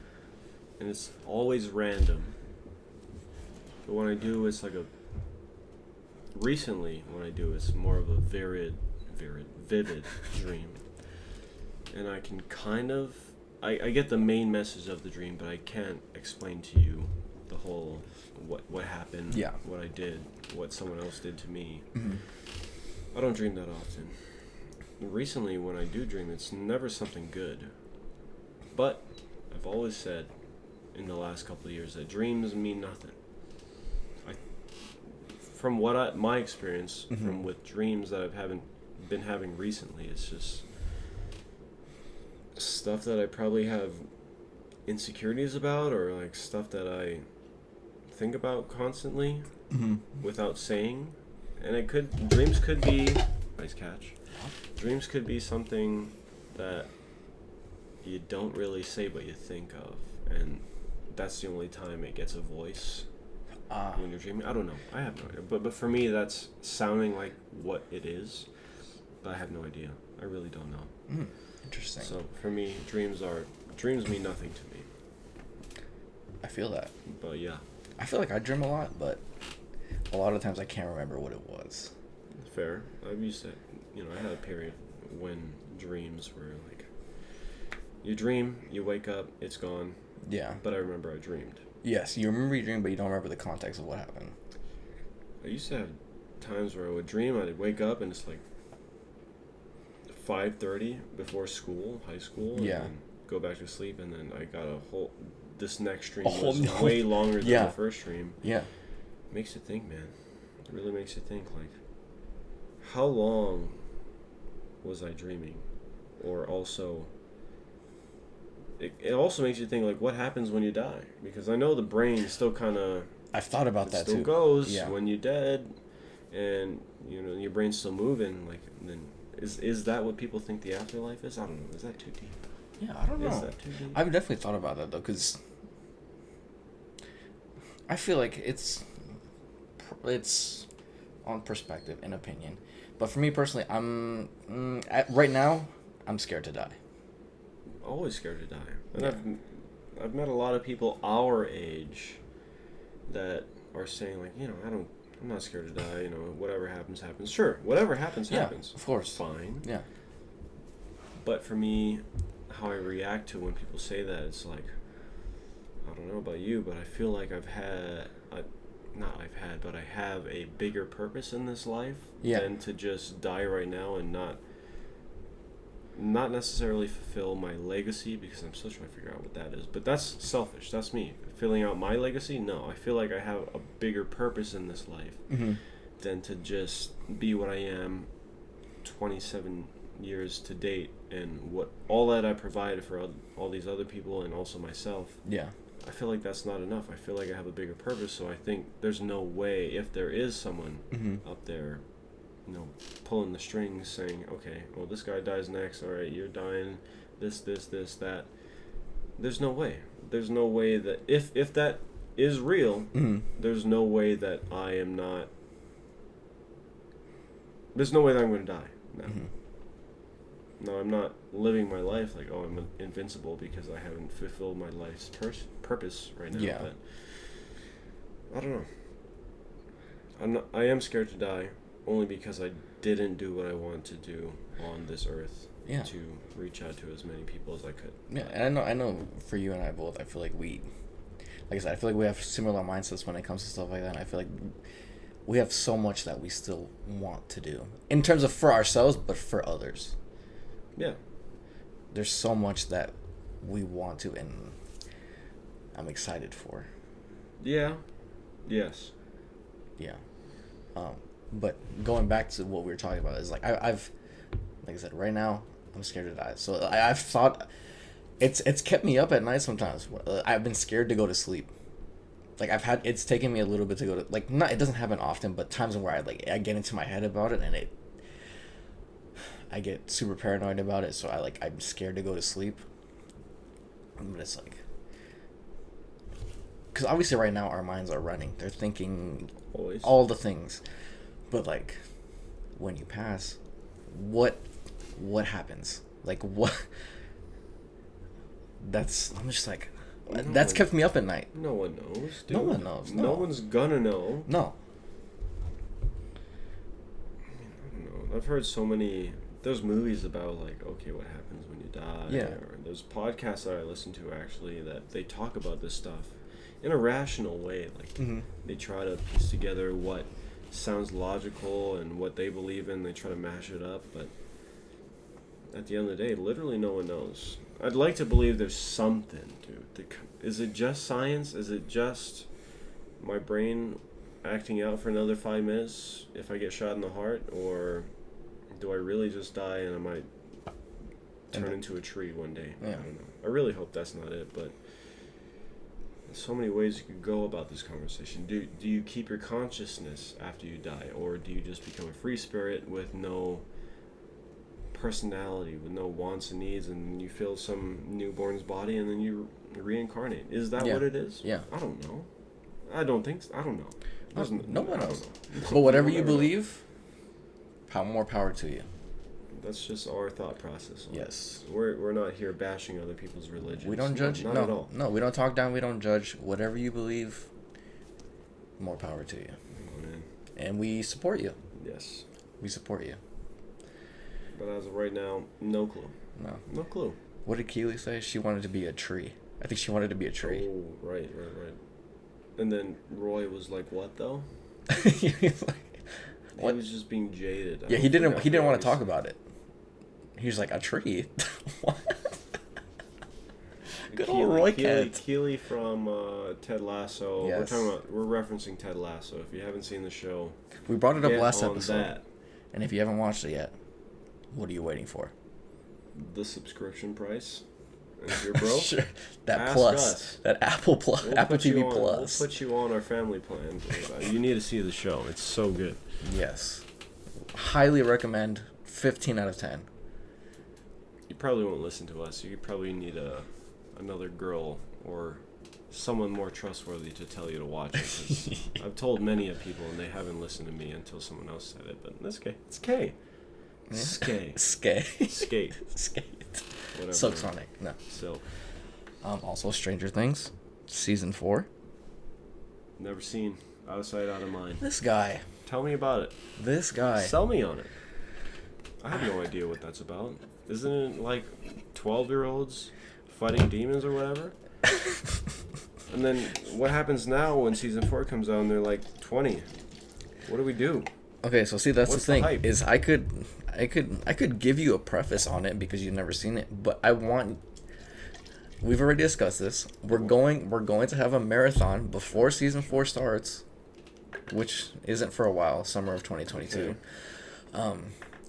And it's always random. But when I do, it's like recently, when I do, it's more of a vivid dream. And I can kind of... I get the main message of the dream, but I can't explain to you the whole... What happened, what I did, what someone else did to me. I don't dream that often. Recently, when I do dream, it's never something good. But I've always said in the last couple of years that dreams mean nothing. From my experience, from with dreams that I've been having recently, it's just stuff that I probably have insecurities about, or like stuff that I think about constantly without saying. And dreams could be, nice catch. Dreams could be something that you don't really say but you think of, and that's the only time it gets a voice. When you're dreaming, I don't know. I have no idea. But for me, that's sounding like what it is. But I have no idea. I really don't know. Interesting. So for me, dreams mean nothing to me. I feel that. But yeah. I feel like I dream a lot, but a lot of times I can't remember what it was. fair. I've used to, I had a period when dreams were like, you dream, you wake up, it's gone. Yeah. But I remember I dreamed. Yes, you remember your dream, but you don't remember the context of what happened. I used to have times where I would dream, I'd wake up, and it's like 5:30 before school, high school, and then go back to sleep, and then I got this next dream was way longer than the first dream. Yeah. Makes you think, man. It really makes you think, like, how long was I dreaming? Or also, it also makes you think, like, what happens when you die? Because I know the brain still kind of... I've thought about that, too. Still goes when you're dead, and, your brain's still moving, like, then... Is that what people think the afterlife is? I don't know. Is that too deep? Yeah, I don't know. Is that too deep? I've definitely thought about that, though, because I feel like it's on perspective and opinion. But for me personally, right now, I'm scared to die. Always scared to die. And I've met a lot of people our age that are saying, like, I'm not scared to die, whatever happens, happens. Sure, whatever happens, happens. Of course. Fine. Yeah. But for me, how I react to when people say that, it's like, I don't know about you, but I feel like I have a bigger purpose in this life than to just die right now and not necessarily fulfill my legacy, because I'm still trying to figure out what that is. But that's selfish. That's me. Filling out my legacy? No. I feel like I have a bigger purpose in this life than to just be what I am 27 years to date, and what all that I provided for all these other people and also myself. Yeah. I feel like that's not enough. I feel like I have a bigger purpose, so I think there's no way, if there is someone up there pulling the strings, saying, okay, well, this guy dies next, all right, you're dying, this, that. There's no way. There's no way that, if that is real, there's no way that I am not, there's no way that I'm going to die. No. No, I'm not living my life like, oh, I'm invincible because I haven't fulfilled my life's purpose right now. Yeah. But I don't know. I am scared to die, only because I didn't do what I wanted to do on this earth to reach out to as many people as I could. Yeah, and I know for you and I both, I feel like like I said, I feel like we have similar mindsets when it comes to stuff like that. And I feel like we have so much that we still want to do in terms of for ourselves, but for others. Yeah. There's so much that we want to, and I'm excited for. Yeah. Yes. Yeah. But going back to what we were talking about is like I've like I said, right now I'm scared to die. So I've thought it's kept me up at night sometimes. I've been scared to go to sleep. Like it's taken me a little bit to go to, like, not, it doesn't happen often, but times where I get into my head about it, and I get super paranoid about it, so I'm scared to go to sleep. But it's like, because obviously right now our minds are running. They're thinking always all the things. But like, when you pass, what happens? Like, what? I'm just like, that's kept me up at night. No one knows, dude. No one knows. No one's gonna know. No. I don't know. I've heard so many. There's movies about, like, okay, what happens when you die. Yeah. Or there's podcasts that I listen to, actually, that they talk about this stuff in a rational way. Like, they try to piece together what sounds logical and what they believe in. They try to mash it up, but at the end of the day, literally no one knows. I'd like to believe there's something, dude. Is it just science? Is it just my brain acting out for another 5 minutes if I get shot in the heart? Or do I really just die and I might turn into a tree one day? Yeah. I don't know. I really hope that's not it, but there's so many ways you could go about this conversation. Do you keep your consciousness after you die, or do you just become a free spirit with no personality, with no wants and needs, and you fill some newborn's body and then you reincarnate? Is that what it is? Yeah. I don't know. I don't think so. I don't know. No one knows. But whatever you believe, more power to you. That's just our thought process. Yes. We're not here bashing other people's religions. We don't judge. Not at all. No, we don't talk down. We don't judge. Whatever you believe, more power to you. Amen. And we support you. Yes. We support you. But as of right now, no clue. No clue. What did Keely say? She wanted to be a tree. I think she wanted to be a tree. Oh, right. And then Roy was like, "What though?" He was like, what? He was just being jaded. Yeah, he didn't want to talk about it. He was like, a tree? What? Good old Roy Kent. Keely from Ted Lasso. Yes. We're referencing Ted Lasso. If you haven't seen the show, we brought it up last episode. That. And if you haven't watched it yet, what are you waiting for? The subscription price. And if you're broke, sure. That ask plus, us. that Apple Plus, Apple TV Plus. We'll put you on our family plan. You need to see the show. It's so good. Yes, highly recommend. 15 out of 10. You probably won't listen to us. You probably need another girl or someone more trustworthy to tell you to watch it. 'Cause I've told many of people and they haven't listened to me until someone else said it. But that's okay. It's K. Skate. Whatever. Silk Sonic. No. Silk. Also, Stranger Things, season 4. Never seen. Out of sight, out of mind. This guy. Tell me about it. This guy. Sell me on it. I have no idea what that's about. Isn't it like 12-year-olds fighting demons or whatever? And then what happens now when season 4 comes out and they're like 20? What do we do? Okay, so see, that's What's the thing. hype? Is I could give you a preface on it because you've never seen it, but we've already discussed this. We're going to have a marathon before season 4 starts, which isn't for a while, summer of 2022. Okay.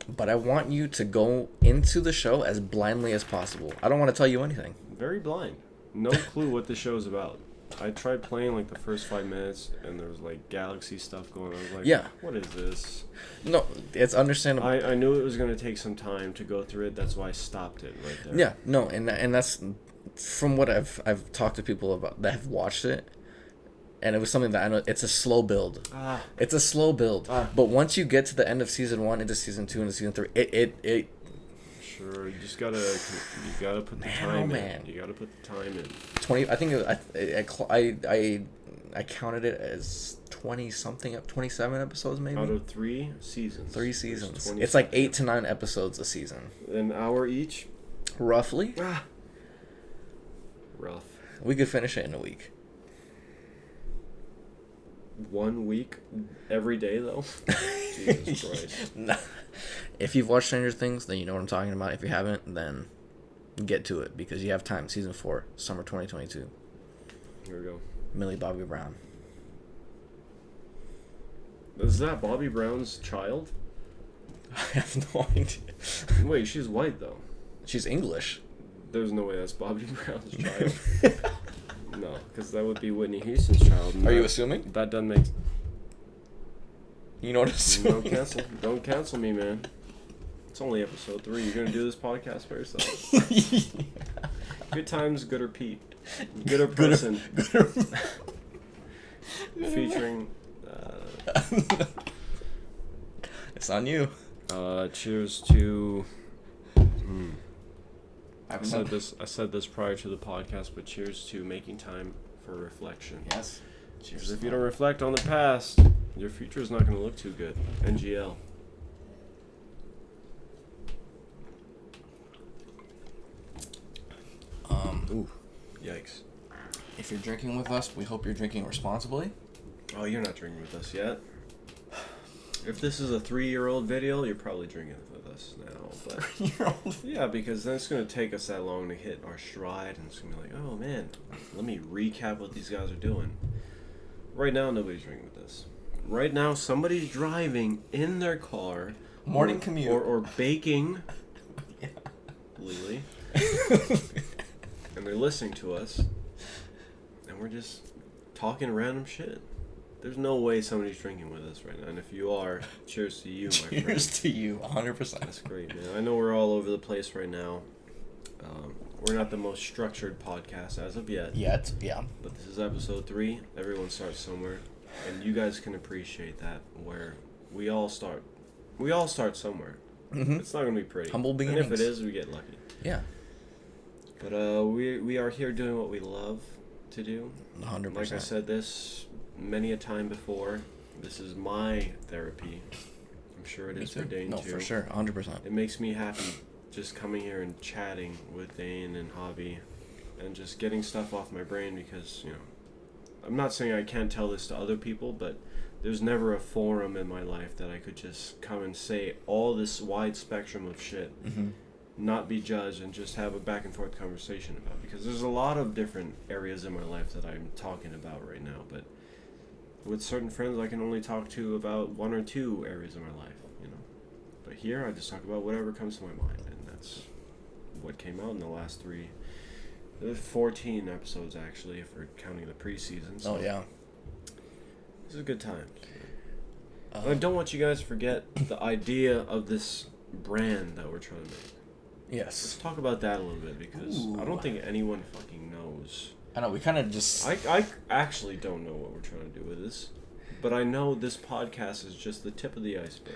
But I want you to go into the show as blindly as possible. I don't want to tell you anything. Very blind. No clue what the show's about. I tried playing like the first 5 minutes, and there was like galaxy stuff going on. I was like, yeah, what is this? No, it's understandable. I knew it was going to take some time to go through it. That's why I stopped it right there. Yeah, no, and that's from what I've talked to people about that have watched it, and it was something that I know it's a slow build. It's a slow build. But once you get to the end of season 1 into season 2 into season 3, it Sure, you just gotta put the time in. You gotta put the time in. 20. I think I counted it as 20 something up 27 episodes maybe. Out of 3 seasons. 3 seasons. It's like 8 to 9 episodes a season. An hour each. Roughly. Rough. We could finish it in a week. 1 week every day though. Jesus Christ. Nah. If you've watched Stranger Things, then you know what I'm talking about. If you haven't, then get to it because you have time. Season 4, summer 2022. Here we go. Millie Bobby Brown. Is that Bobby Brown's child? I have no idea. Wait, she's white though. She's English. There's no way that's Bobby Brown's child. No, because that would be Whitney Houston's child. Are you assuming? That doesn't make. You know what I'm assuming? Don't cancel me, man. It's only episode 3. You're gonna do this podcast by yourself. Good times, gooder Pete. Gooder person. Gooder. Featuring. It's on you. Cheers to. I said this prior to the podcast, but cheers to making time for reflection. Yes. Cheers. If you don't reflect on the past, your future is not going to look too good. NGL. Ooh. Yikes. If you're drinking with us, we hope you're drinking responsibly. Oh, you're not drinking with us yet. If this is a 3-year-old video, you're probably drinking with us now. But 3-year-old? Yeah, because then it's going to take us that long to hit our stride, and it's going to be like, oh man, let me recap what these guys are doing. Right now, nobody's drinking with us. Right now, somebody's driving in their car. Morning commute. Or baking. Yeah. Lily. And they're listening to us. And we're just talking random shit. There's no way somebody's drinking with us right now. And if you are, cheers to you, my friend. Cheers to you, 100%. That's great, man. I know we're all over the place right now. We're not the most structured podcast as of yet. Yeah. But this is episode 3. Everyone starts somewhere. And you guys can appreciate that, where we all start. We all start somewhere. Mm-hmm. It's not going to be pretty. Humble beginnings. And if it is, we get lucky. Yeah. But we are here doing what we love to do. 100%. Like I said this many a time before, this is my therapy. I'm sure it is for Dane, too. No, for sure. 100%. It makes me happy just coming here and chatting with Dane and Javi and just getting stuff off my brain because, I'm not saying I can't tell this to other people, but there's never a forum in my life that I could just come and say all this wide spectrum of shit, not be judged, and just have a back and forth conversation about. Because there's a lot of different areas in my life that I'm talking about right now, but with certain friends I can only talk to about 1 or 2 areas of my life, But here I just talk about whatever comes to my mind, and that's what came out in the last 14 episodes actually, if we're counting the preseason. So yeah. This is a good time. I don't want you guys to forget the idea of this brand that we're trying to make. Yes. Let's talk about that a little bit, because I don't think anyone fucking knows. I know, we kind of just... I actually don't know what we're trying to do with this, but I know this podcast is just the tip of the iceberg.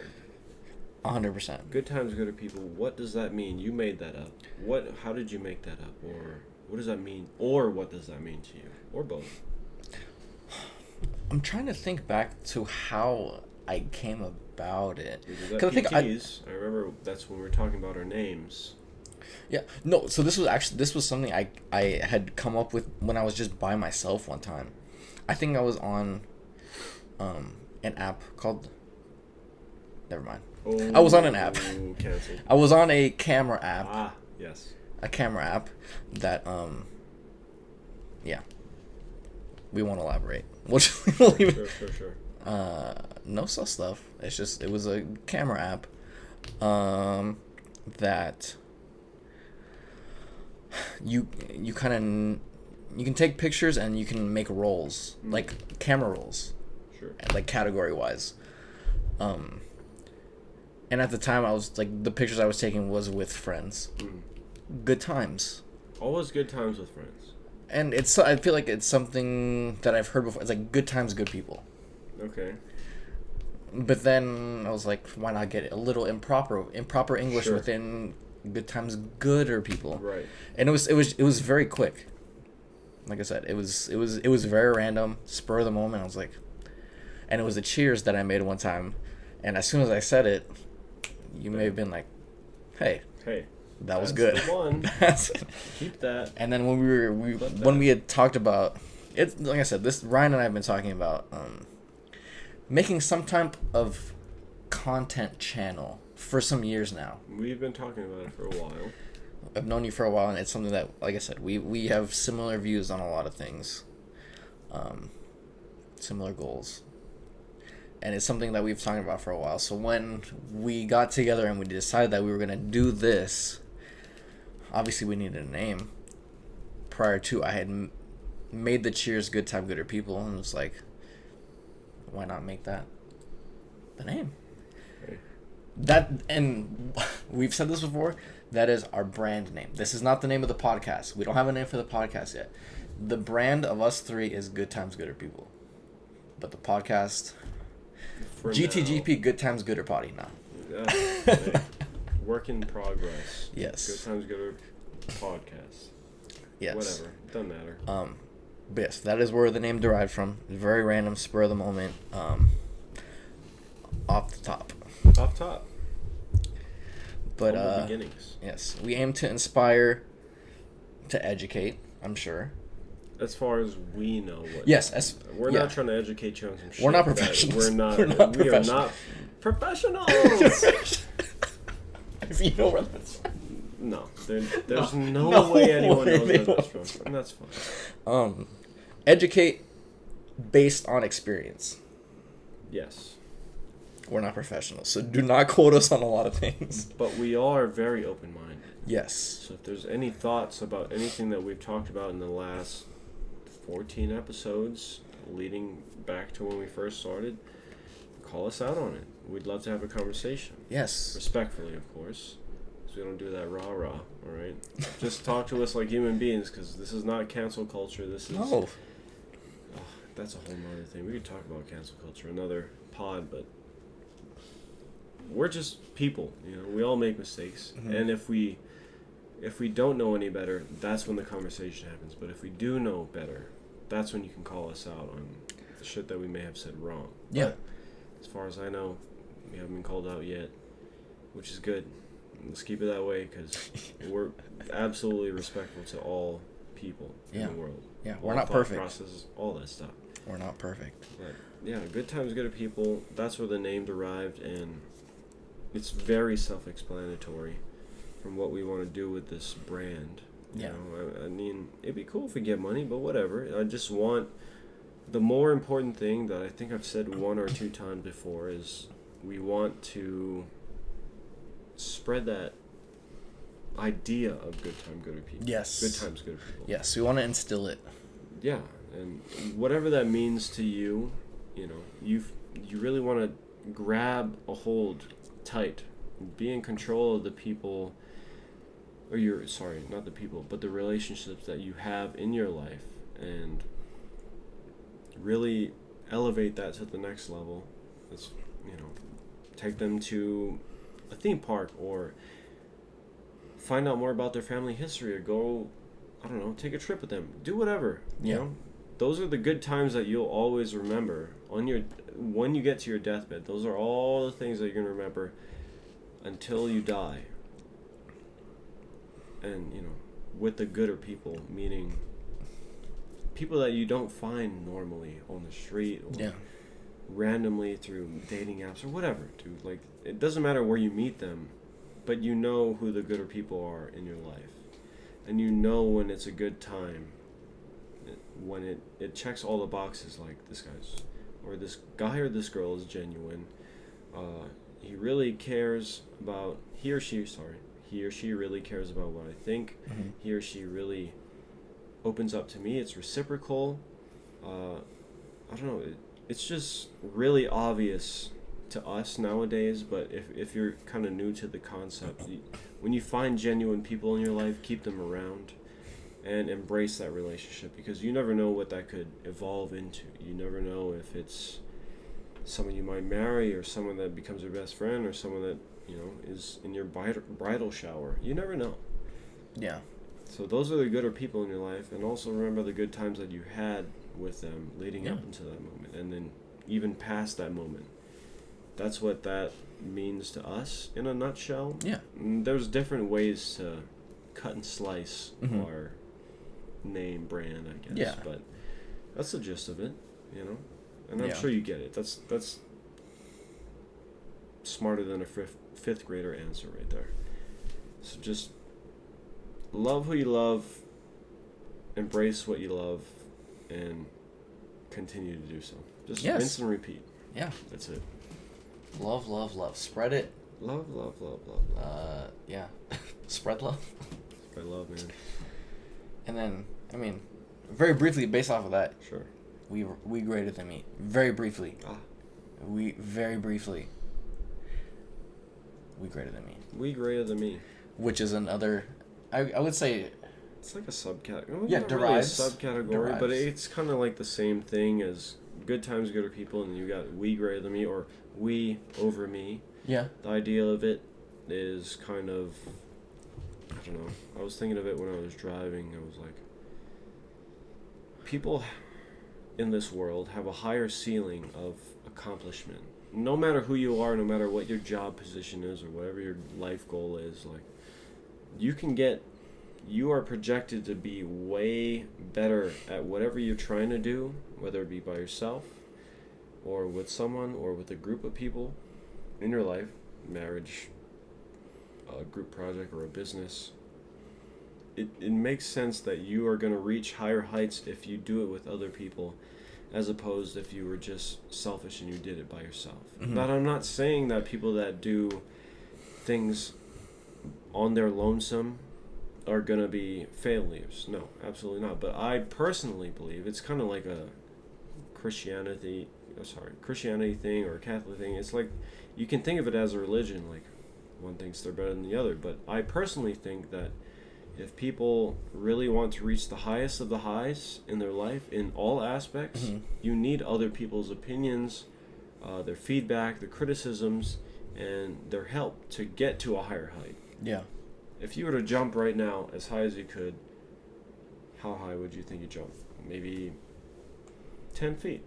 100%. Good times, good people. What does that mean? You made that up. How did you make that up? Or what does that mean? Or what does that mean to you? Or both? I'm trying to think back to how I came about it. Because I remember that's when we were talking about our names. Yeah, no, so this was something I had come up with when I was just by myself one time. I think I was on an app called... Never mind. I was on an app. Canceled. I was on a camera app. Ah, yes. A camera app that, yeah. We won't elaborate. We'll leave it. Sure. No such stuff. It was a camera app that you can take pictures and you can make rolls, like camera rolls. Sure. Like category wise. And at the time I was like, the pictures I was taking was with friends. Good times. Always good times with friends. And I feel like it's something that I've heard before. It's like good times, good people. Okay. But then I was like, why not get a little improper English within good times, gooder people? Right. And it was very quick. Like I said, it was very random, spur of the moment. I was like, and it was the cheers that I made one time, and as soon as I said it, you may have been like, hey. That was good. The one. Keep that. And then when we had talked about it, like I said, Ryan and I have been talking about making some type of content channel for some years now. We've been talking about it for a while. I've known you for a while, and it's something that, like I said, we have similar views on a lot of things, similar goals, and it's something that we've talked about for a while. So when we got together and we decided that we were gonna do this, obviously we needed a name. Prior to, I had made the Cheers Good Time Gooder People, and it was like, why not make that the name? Okay. That, and we've said this before, that is our brand name. This is not the name of the podcast. We don't have a name for the podcast yet. The brand of us three is Good Times Gooder People, but the podcast, for GTGP now. Good Times Gooder Potty now. Work in progress. Yes. Good Times Gooder podcast. Yes. Whatever. Doesn't matter. But yes, that is where the name derived from. Very random, spur of the moment. Off the top. Off top. But beginnings. Yes, we aim to inspire, to educate. I'm sure. As far as we know, what. Yes, we're not trying to educate you on some shit. We're not professionals. We are not professionals. If you know where that's from. No, there's no way anyone knows where that's from. And that's fine. Educate based on experience. Yes. We're not professionals, so do not quote us on a lot of things. But we are very open-minded. Yes. So if there's any thoughts about anything that we've talked about in the last 14 episodes, leading back to when we first started, call us out on it. We'd love to have a conversation. Yes. Respectfully, of course. So we don't do that rah-rah, all right? Just talk to us like human beings, because this is not cancel culture. This is... No. Oh, that's a whole nother thing. We could talk about cancel culture, another pod, but... We're just people, we all make mistakes. Mm-hmm. And if we don't know any better, that's when the conversation happens. But if we do know better, that's when you can call us out on the shit that we may have said wrong. Yeah. But as far as I know, We haven't been called out yet, which is good. Let's keep it that way because we're absolutely respectful to all people in the world. Yeah, we're not perfect. Processes, all that stuff. We're not perfect. But yeah, good times, good people. That's where the name derived, and it's very self-explanatory from what we want to do with this brand. You know, I mean, it'd be cool if we get money, but whatever. I just want the more important thing that I think I've said 1 or 2 times before is we want to spread that idea of good time, good people. Yes. Good times, good people. Yes, we want to instill it. Yeah, and whatever that means to you, you know, you really want to grab a hold tight, be in control of the people, or not the people, but the relationships that you have in your life, and really elevate that to the next level. It's, you know, take them to a theme park or find out more about their family history, or go, I don't know, take a trip with them. Do whatever. You know, those are the good times that you'll always remember when you get to your deathbed. Those are all the things that you're gonna remember until you die. And you know, with the gooder people, meaning people that you don't find normally on the street or randomly through dating apps or whatever, dude. Like, it doesn't matter where you meet them, but you know who the gooder people are in your life, and you know when it's a good time, when it checks all the boxes, like this guy or this girl is genuine, he really cares about, he or she really cares about what I think, he or she really opens up to me, it's reciprocal. I don't know, it's just really obvious to us nowadays, but if you're kind of new to the concept, when you find genuine people in your life, keep them around and embrace that relationship, because you never know what that could evolve into. You never know if it's someone you might marry, or someone that becomes your best friend, or someone that, you know, is in your bridal shower. You never know. Yeah. So those are the gooder people in your life, and also remember the good times that you had with them leading up into that moment, and then even past that moment. That's what that means to us in a nutshell. Yeah. And there's different ways to cut and slice our name, brand, I guess. Yeah. But that's the gist of it, you know? And I'm sure you get it. That's smarter than a fifth grader answer right there. So just love who you love, embrace what you love, and continue to do so. Just rinse and repeat. Yeah. That's it. Love, love, love. Spread it. Love, love, love, love, love. Yeah. Spread love. Spread love, man. And then, I mean, very briefly, based off of that. Sure. We greater than me. Very briefly. We very briefly. We greater than me. We greater than me. Which is another, I would say. It's like a subcategory. Yeah, derives. Really a subcategory, but it's kind of like the same thing as good times, gooder people, and you got we greater than me, or we over me. Yeah. The idea of it is kind of, I don't know. I was thinking of it when I was driving. I was like, people in this world have a higher ceiling of accomplishment. No matter who you are, no matter what your job position is or whatever your life goal is, like, you are projected to be way better at whatever you're trying to do, whether it be by yourself or with someone or with a group of people in your life, marriage, a group project, or a business. It makes sense that you are going to reach higher heights if you do it with other people, as opposed if you were just selfish and you did it by yourself. But I'm not saying that people that do things on their lonesome are going to be failures. No, absolutely not. But I personally believe it's kind of like a Christianity thing or a Catholic thing. It's like, you can think of it as a religion, like one thinks they're better than the other. But I personally think that if people really want to reach the highest of the highs in their life, in all aspects, you need other people's opinions, their feedback, their criticisms, and their help to get to a higher height. Yeah. If you were to jump right now as high as you could, how high would you think you jump? Maybe 10 feet.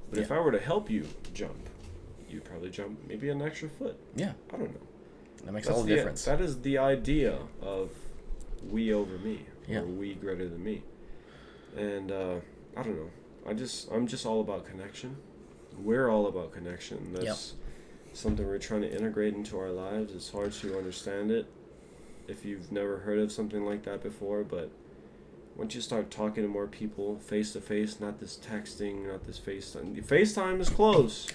But if I were to help you jump, you probably jump maybe an extra foot. Yeah. I don't know. That makes all the difference. That is the idea of we over me, yeah. or we greater than me. And I don't know. I'm just all about connection. We're all about connection. That's something we're trying to integrate into our lives. It's hard to understand it if you've never heard of something like that before, but once you start talking to more people face to face, not this texting, not this FaceTime. The FaceTime is close.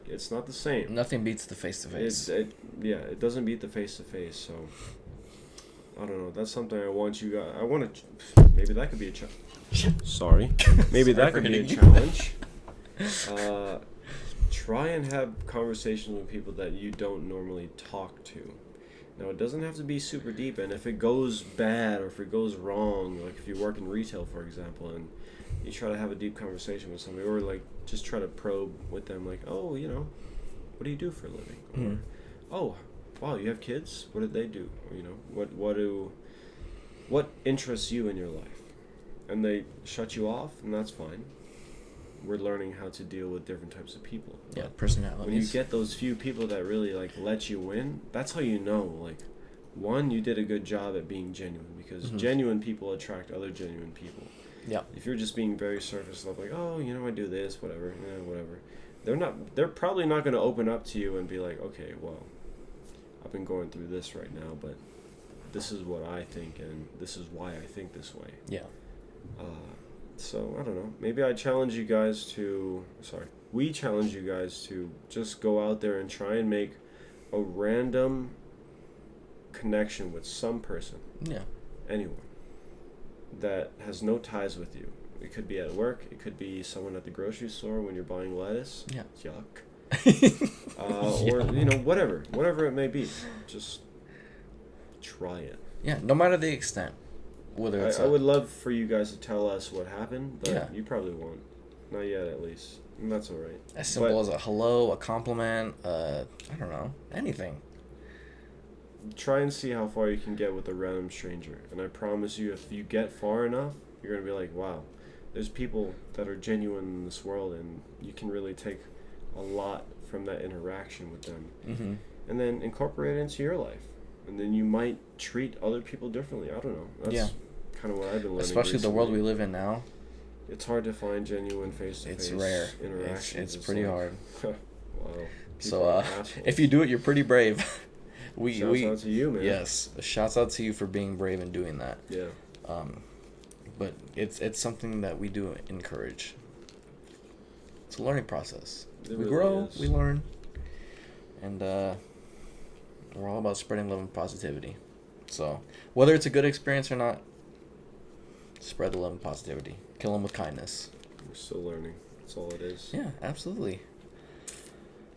It's not the same. Nothing beats the face to face. It doesn't beat the face to face. So I don't know. That's something I want you guys. I want to. Maybe that could be a challenge. Sorry. Maybe that could be a challenge. Try and have conversations with people that you don't normally talk to. Now, it doesn't have to be super deep, and if it goes bad or if it goes wrong, like if you work in retail, for example, and you try to have a deep conversation with somebody, or like just try to probe with them, like, oh, what do you do for a living? Mm-hmm. Or, oh, wow, you have kids? What did they do? Or, what interests you in your life? And they shut you off, and that's fine. We're learning how to deal with different types of people. Yeah, personalities. When you get those few people that really let you in, that's how you know, one, you did a good job at being genuine, because genuine people attract other genuine people. Yeah. If you're just being very surface level, oh, I do this, whatever, whatever. They're probably not going to open up to you and be like, okay, well, I've been going through this right now, but this is what I think, and this is why I think this way. Yeah. So, I don't know. Maybe we challenge you guys to just go out there and try and make a random connection with some person. Yeah. Anyone. That has no ties with you. It could be at work. It could be someone at the grocery store when you're buying lettuce. Yeah. Yuck. Or, whatever it may be. Just try it. Yeah, no matter the extent. Whether it's I would love for you guys to tell us what happened, but you probably won't. Not yet, at least. And that's all right. As simple as a hello, a compliment, I don't know, anything. Try and see how far you can get with a random stranger. And I promise you, if you get far enough, you're going to be like, wow, there's people that are genuine in this world, and you can really take a lot from that interaction with them. Mm-hmm. And then incorporate it into your life. And then you might treat other people differently. I don't know. That's kind of what I've been learning. Especially recently. The world we live in now. It's hard to find genuine face-to-face interactions. It's pretty hard. Wow. So if you do it, you're pretty brave. Shouts out to you, man. Yes, shouts out to you for being brave and doing that. Yeah. But it's something that we do encourage. It's a learning process. We grow, we learn, and we're all about spreading love and positivity. So whether it's a good experience or not, spread the love and positivity. Kill them with kindness. We're still learning. That's all it is. Yeah, absolutely.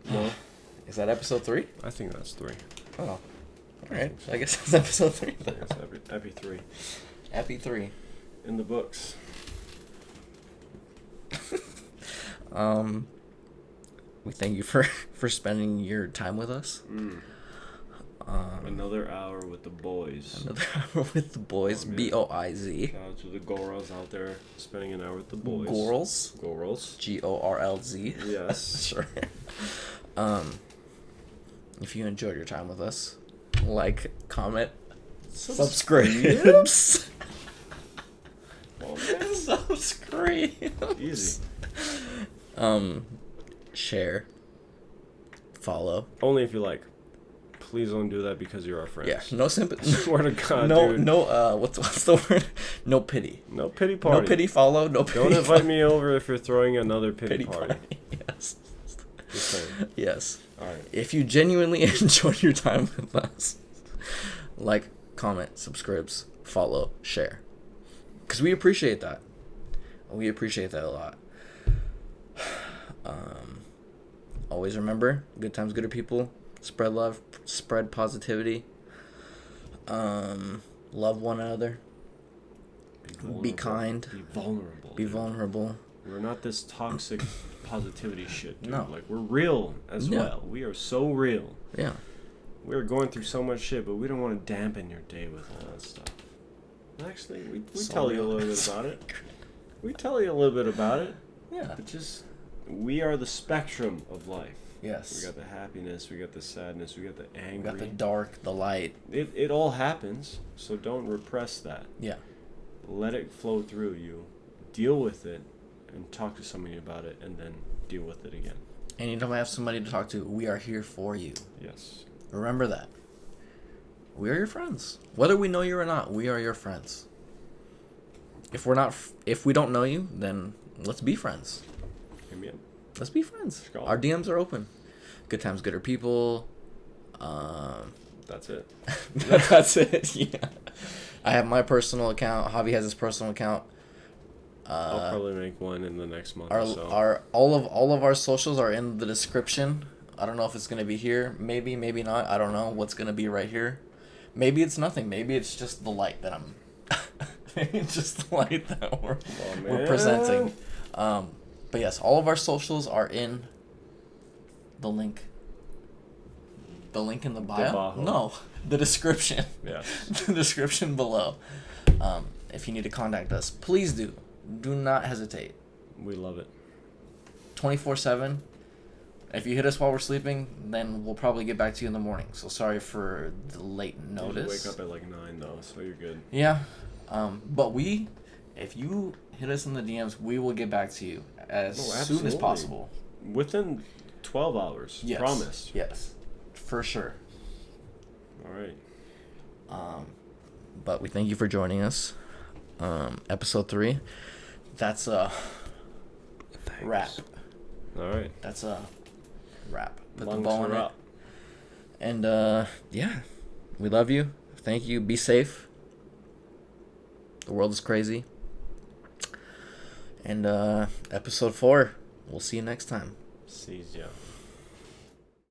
No. Is that episode 3? I think that's 3. Oh. All right. So I guess that's episode 3. Yeah, it's Epi 3. Epi 3. In the books. We thank you for spending your time with us. Another hour with the boys. Another hour with the boys. BOIZ. Shout out to the Gorals out there spending an hour with the boys. Gorals. GORLZ. Yes. Sure. If you enjoyed your time with us, like, comment, subscribe. Subscribe. Easy. Share. Follow. Only if you like. Please don't do that because you're our friends. Yeah, no sympathy. Swear to God, dude. What's the word? No pity. No pity party. No pity follow, no pity. Don't invite me over if you're throwing another pity party. Yes. Just saying. Yes. All right. If you genuinely enjoyed your time with us, like, comment, subscribes, follow, share. Because we appreciate that. We appreciate that a lot. Always remember, good times, gooder people. Spread love, spread positivity. Love one another. Be kind. Be vulnerable. Be vulnerable. We're not this toxic positivity shit, dude. No. Like, we're real as well. We are so real. Yeah. We're going through so much shit, but we don't want to dampen your day with all that stuff. Actually, we tell you a little bit about it. We tell you a little bit about it. Yeah. But just, we are the spectrum of life. Yes. We got the happiness. We got the sadness. We got the angry. We got the dark, the light. It all happens. So don't repress that. Yeah. Let it flow through you. Deal with it, and talk to somebody about it, and then deal with it again. And you don't have somebody to talk to. We are here for you. Yes. Remember that. We are your friends. Whether we know you or not, we are your friends. If we don't know you, then let's be friends. Amen. Let's be friends. Our DMs are open. Good times, gooder people. That's it. That's it. Yeah. I have my personal account. Javi has his personal account. I'll probably make one in the next month or so. All of our socials are in the description. I don't know if it's gonna be here. Maybe not. I don't know what's gonna be right here. Maybe it's nothing. Maybe it's just the light that I'm. Maybe it's just the light that we're presenting. But yes, all of our socials are in the link. The link in the bio? No, the description. Yes. The description below. If you need to contact us, please do. Do not hesitate. We love it. 24/7. If you hit us while we're sleeping, then we'll probably get back to you in the morning. So sorry for the late notice. You wake up at like 9 though, so you're good. Yeah. But if you hit us in the DMs, we will get back to you as soon as possible. Within 12 hours. Yes. Promise. Yes. For sure. All right. But we thank you for joining us. Episode 3. That's a wrap. All right. That's a wrap. Put Lungs the ball in it. up. And yeah, we love you. Thank you. Be safe. The world is crazy. And episode 4. We'll see you next time. See ya.